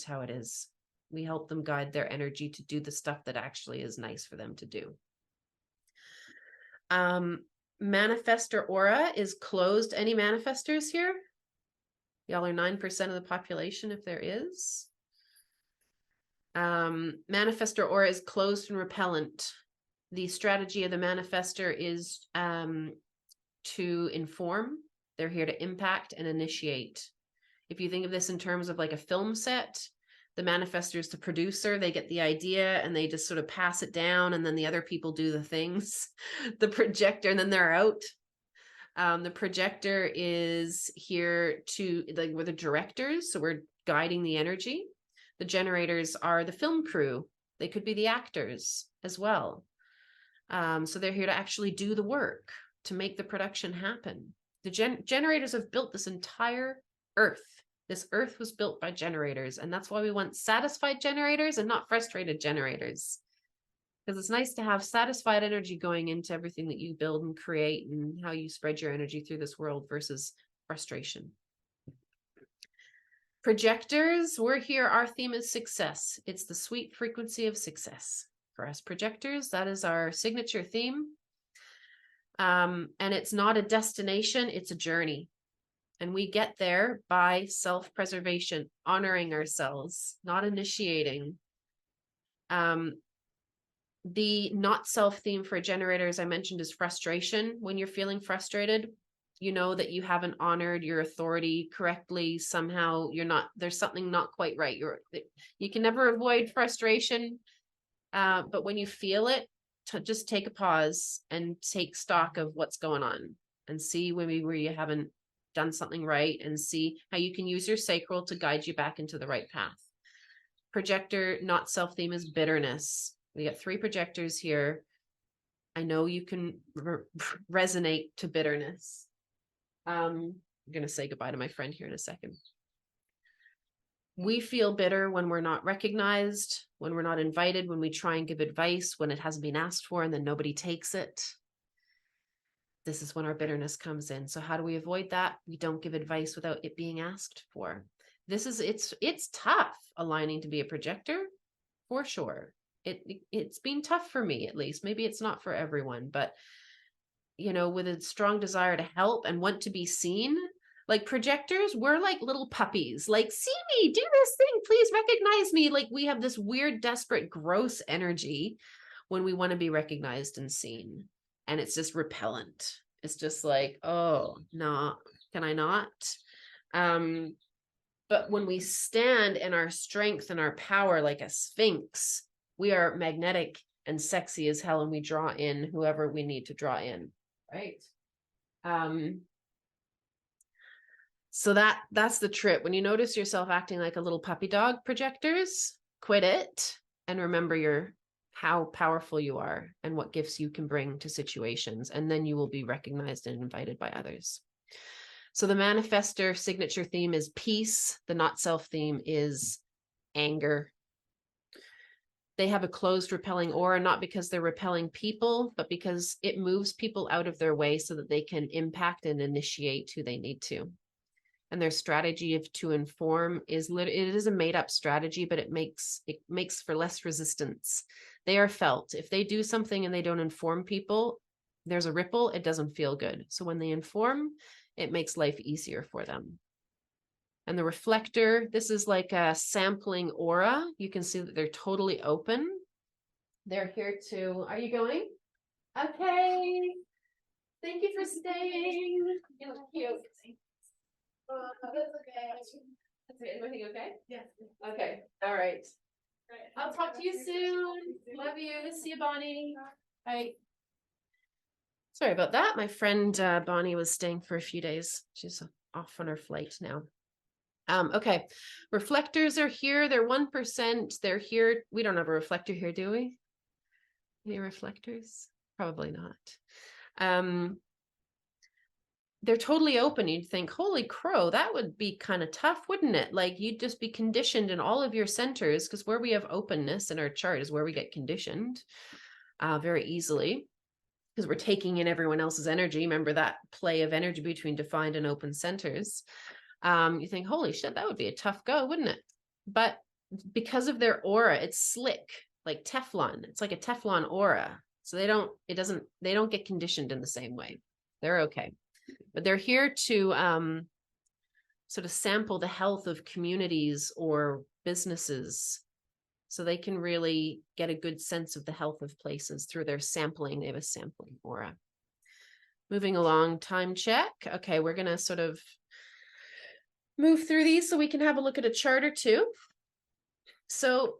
how it is. We help them guide their energy to do the stuff that actually is nice for them to do. Manifestor aura is closed. Any manifestors here? Y'all are 9% of the population, if there is. Manifestor aura is closed and repellent. The strategy of the manifestor is to inform. They're here to impact and initiate. If you think of this in terms of like a film set, the manifestor is the producer. They get the idea and they just sort of pass it down, and then the other people do the things. The projector, and then they're out. The projector is here to, like, we're the directors, so we're guiding the energy. The generators are the film crew. They could be the actors as well. So they're here to actually do the work to make the production happen. The generators have built this entire earth. This earth was built by generators, and that's why we want satisfied generators and not frustrated generators. because it's nice to have satisfied energy going into everything that you build and create and how you spread your energy through this world versus frustration. Projectors, we're here. Our theme is success. It's the sweet frequency of success. For us projectors, that is our signature theme. And it's not a destination, it's a journey. And we get there by self-preservation, honoring ourselves, not initiating. The not self theme for a generator, as I mentioned, is frustration. When you're feeling frustrated, you know that you haven't honored your authority correctly. Somehow there's something not quite right. You can never avoid frustration. But when you feel it, just take a pause and take stock of what's going on and see maybe where you haven't done something right, and see how you can use your sacral to guide you back into the right path. Projector not self theme is bitterness. We got 3 projectors here. I know you can resonate to bitterness. I'm going to say goodbye to my friend here in a second. We feel bitter when we're not recognized, when we're not invited, when we try and give advice, when it hasn't been asked for and then nobody takes it. This is when our bitterness comes in. So how do we avoid that? We don't give advice without it being asked for. It's tough aligning to be a projector, for sure. It's been tough for me, at least. Maybe it's not for everyone, but with a strong desire to help and want to be seen. Like projectors, we're like little puppies. Like, see me, do this thing, please recognize me. Like we have this weird, desperate, gross energy when we want to be recognized and seen. And it's just repellent. It's just like, oh, no, can I not? But when we stand in our strength and our power like a sphinx, we are magnetic and sexy as hell, and we draw in whoever we need to draw in, right? So that's the trip. When you notice yourself acting like a little puppy dog, projectors, quit it and remember how powerful you are and what gifts you can bring to situations, and then you will be recognized and invited by others. So the manifestor signature theme is peace. The not self theme is anger. They have a closed, repelling aura, not because they're repelling people, but because it moves people out of their way so that they can impact and initiate who they need to. And their strategy to inform it is a made up strategy, but it makes for less resistance. They are felt. If they do something and they don't inform people, there's a ripple. It doesn't feel good. So when they inform, it makes life easier for them. And the reflector, this is like a sampling aura. You can see that they're totally open. They're here to, are you going? Okay. Thank you for staying. You look cute. That's okay. That's okay. Everything okay? Yeah. Okay. All right. I'll talk to you soon. Love you. See you, Bonnie. Bye. Sorry about that. My friend Bonnie was staying for a few days. She's off on her flight now. Okay. Reflectors are here. They're 1%. They're here. We don't have a reflector here, do we? Any reflectors? Probably not. They're totally open. You'd think, holy crow, that would be kind of tough, wouldn't it? Like you'd just be conditioned in all of your centers, because where we have openness in our chart is where we get conditioned very easily, because we're taking in everyone else's energy. Remember that play of energy between defined and open centers. You think, holy shit, that would be a tough go, wouldn't it? But because of their aura, it's slick, like Teflon. It's like a Teflon aura. So they don't get conditioned in the same way. They're okay. But they're here to sort of sample the health of communities or businesses, so they can really get a good sense of the health of places through their sampling. They have a sampling aura. Moving along, time check. Okay, we're going to sort of move through these so we can have a look at a chart or two. So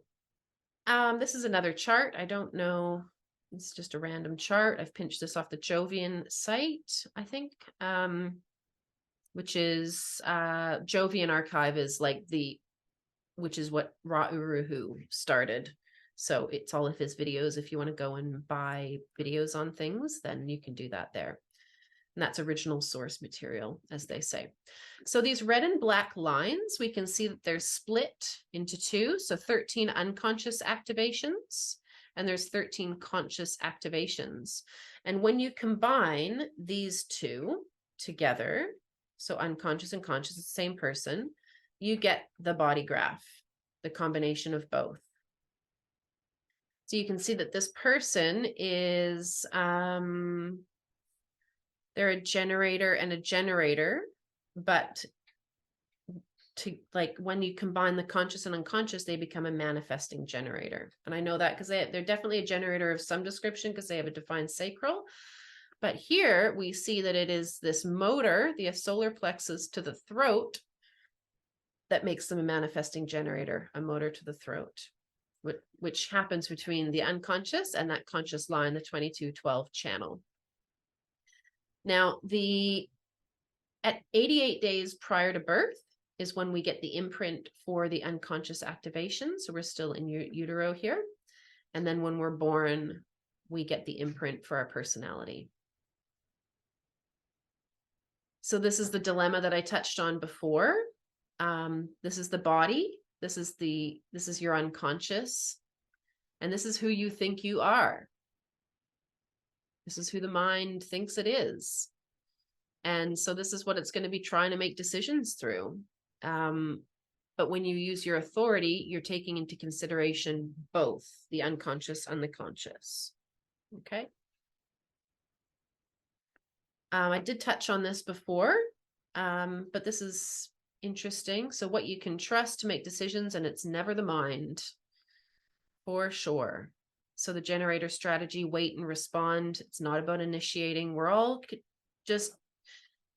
this is another chart. I don't know. It's just a random chart. I've pinched this off the Jovian site, I think, which is Jovian Archive is like which is what Ra Uruhu started. So it's all of his videos. If you want to go and buy videos on things, then you can do that there. And that's original source material, as they say. So these red and black lines, we can see that they're split into 2. So 13 unconscious activations and there's 13 conscious activations. And when you combine these two together, so unconscious and conscious, the same person, you get the body graph, the combination of both. So you can see that this person is, they're a generator and a generator, but to like when you combine the conscious and unconscious, they become a manifesting generator. And I know that because they're definitely a generator of some description because they have a defined sacral. But here we see that it is this motor, the solar plexus to the throat, that makes them a manifesting generator, a motor to the throat, which happens between the unconscious and that conscious line, the 2212 channel. Now, at 88 days prior to birth is when we get the imprint for the unconscious activation. So we're still in utero here. And then when we're born, we get the imprint for our personality. So this is the dilemma that I touched on before. This is the body. This is your unconscious. And this is who you think you are. This is who the mind thinks it is. And so this is what it's going to be trying to make decisions through. But when you use your authority, you're taking into consideration both the unconscious and the conscious. Okay. I did touch on this before, but this is interesting. So what you can trust to make decisions, and it's never the mind, for sure. So the generator strategy, wait and respond. It's not about initiating. We're all just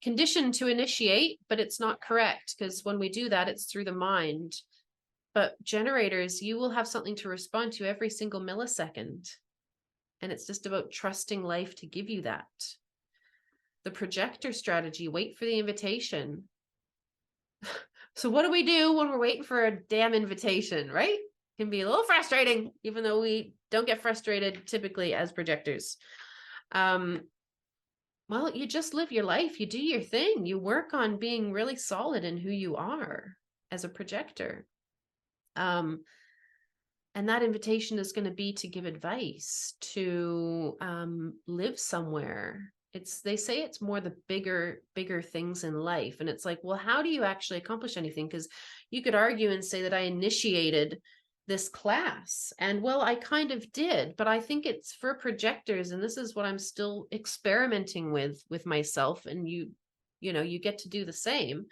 conditioned to initiate, but it's not correct, because when we do that, it's through the mind. But generators, you will have something to respond to every single millisecond. And it's just about trusting life to give you that. The projector strategy, wait for the invitation. So what do we do when we're waiting for a damn invitation, right? It can be a little frustrating, even though we don't get frustrated typically as projectors. Well, you just live your life. You do your thing. You work on being really solid in who you are as a projector. And that invitation is going to be to give advice, to live somewhere. They say it's more the bigger things in life. And it's like, well, how do you actually accomplish anything? Because you could argue and say that I initiated this class, and well, I kind of did, but I think it's for projectors, and this is what I'm still experimenting with myself, and you get to do the same.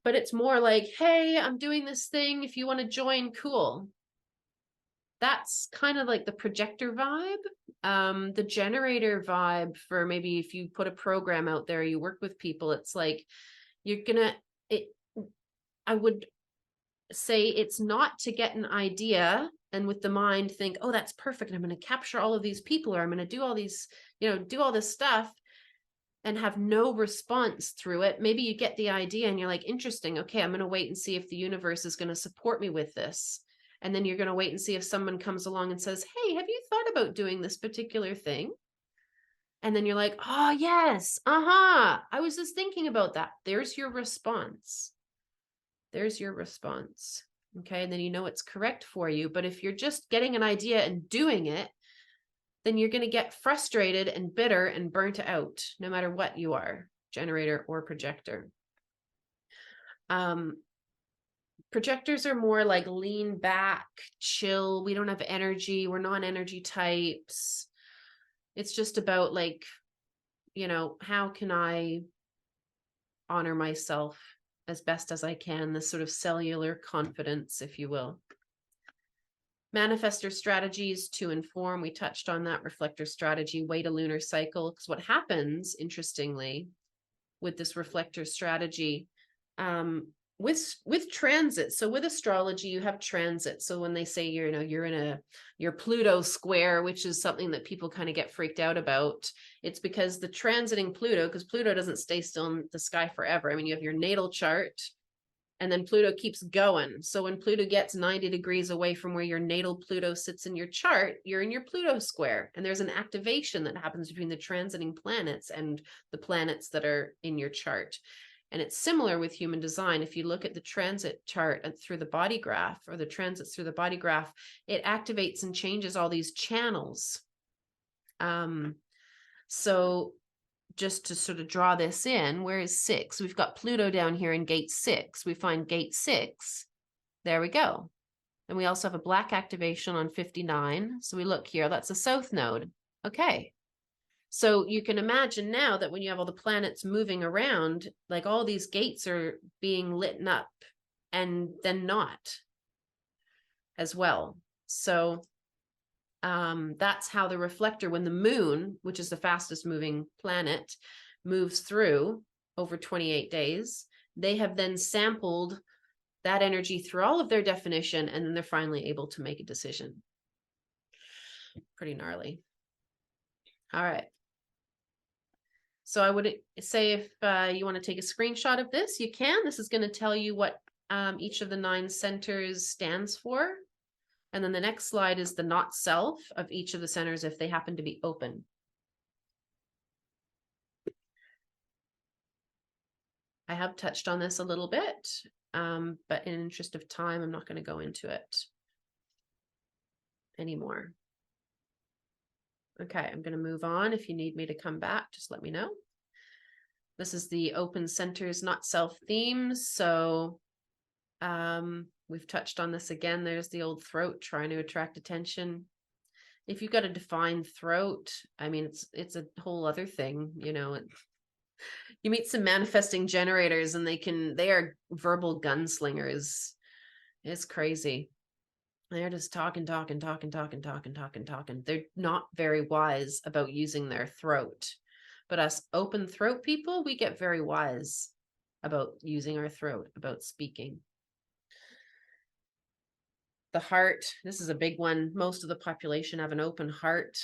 But it's more like, hey, I'm doing this thing, if you want to join, cool. That's kind of like the projector vibe. The generator vibe, for maybe if you put a program out there, you work with people, it's like I would say it's not to get an idea and with the mind think, oh, that's perfect, I'm going to capture all of these people, or I'm going to do all these, do all this stuff and have no response through it. Maybe you get the idea and you're like, interesting, okay, I'm going to wait and see if the universe is going to support me with this. And then you're going to wait and see if someone comes along and says, hey, have you thought about doing this particular thing? And then you're like, oh yes, I was just thinking about that. There's your response. There's your response. Okay. And then you know it's correct for you. But if you're just getting an idea and doing it, then you're going to get frustrated and bitter and burnt out, no matter what you are, generator or projector. Projectors are more like lean back, chill. We don't have energy. We're non-energy types. It's just about like, how can I honor myself as best as I can, this sort of cellular confidence, if you will. Manifestor strategies to inform, we touched on that. Reflector strategy, wait a lunar cycle, because what happens, interestingly, with this reflector strategy, with transit. So with astrology, you have transit. So when they say you're in your Pluto square, which is something that people kind of get freaked out about, it's because the transiting Pluto, because Pluto doesn't stay still in the sky forever. I mean, you have your natal chart, and then Pluto keeps going. So when Pluto gets 90 degrees away from where your natal Pluto sits in your chart, you're in your Pluto square. And there's an activation that happens between the transiting planets and the planets that are in your chart. And it's similar with human design. If you look at the transit chart through the body graph, or the transits through the body graph, it activates and changes all these channels. So just to sort of draw this in, where is 6? We've got Pluto down here in gate 6. We find gate 6. There we go. And we also have a black activation on 59. So we look here, that's a south node. Okay. So you can imagine now that when you have all the planets moving around, like all these gates are being lit up and then not as well. So that's how the reflector, when the moon, which is the fastest moving planet, moves through over 28 days, they have then sampled that energy through all of their definition, and then they're finally able to make a decision. Pretty gnarly. All right. So I would say if you want to take a screenshot of this, you can. This is going to tell you what each of the 9 centers stands for. And then the next slide is the not self of each of the centers if they happen to be open. I have touched on this a little bit, but in interest of time, I'm not going to go into it anymore. Okay, I'm going to move on. If you need me to come back, just let me know. This is the open centers, not self themes. So we've touched on this again. There's the old throat trying to attract attention. If you've got a defined throat, I mean, it's a whole other thing, you know. You meet some manifesting generators and they are verbal gunslingers. It's crazy. They're just talking. They're not very wise about using their throat. But us open throat people, we get very wise about using our throat, about speaking. The heart, this is a big one. Most of the population have an open heart.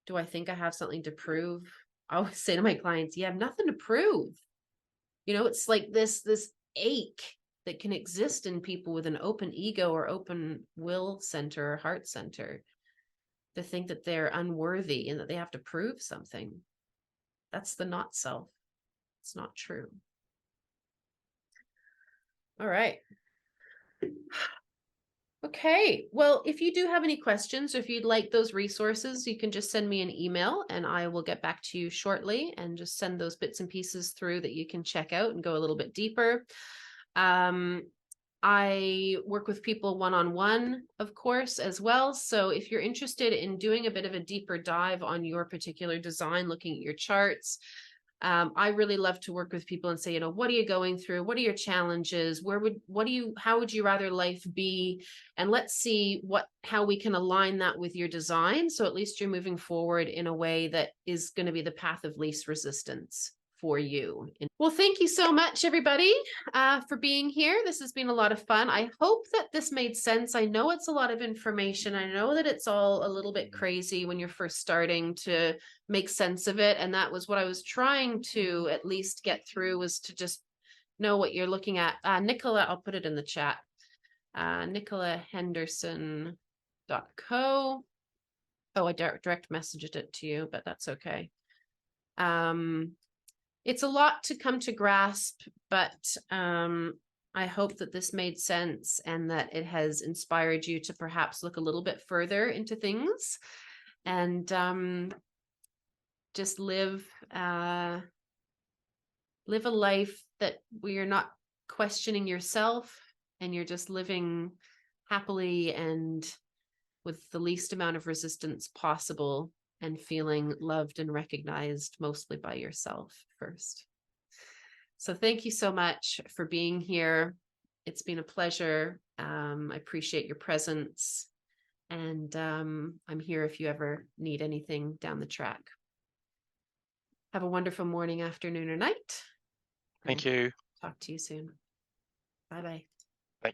Do I think I have something to prove? I always say to my clients, you have nothing to prove. You know, it's like this ache that can exist in people with an open ego or open will center or heart center, to think that they're unworthy and that they have to prove something. That's the not self. It's not true. All right. Okay, well, if you do have any questions, or if you'd like those resources, you can just send me an email and I will get back to you shortly and just send those bits and pieces through that you can check out and go a little bit deeper. I work with people one-on-one, of course, as well. So if you're interested in doing a bit of a deeper dive on your particular design, looking at your charts, I really love to work with people and say, you know, what are you going through? What are your challenges? How would you rather life be? And let's see how we can align that with your design. So at least you're moving forward in a way that is going to be the path of least resistance for you. Well, thank you so much, everybody, for being here. This has been a lot of fun. I hope that this made sense. I know it's a lot of information. I know that it's all a little bit crazy when you're first starting to make sense of it. And that was what I was trying to at least get through, was to just know what you're looking at. Nicola, I'll put it in the chat. Nicola Henderson.co. Oh, I direct messaged it to you, but that's okay. It's a lot to come to grasp, but I hope that this made sense and that it has inspired you to perhaps look a little bit further into things and just live a life that where you're not questioning yourself and you're just living happily and with the least amount of resistance possible, and feeling loved and recognized mostly by yourself first. So thank you so much for being here. It's been a pleasure. I appreciate your presence. And I'm here if you ever need anything down the track. Have a wonderful morning, afternoon, or night. Thank you. Talk to you soon. Bye-bye. Bye.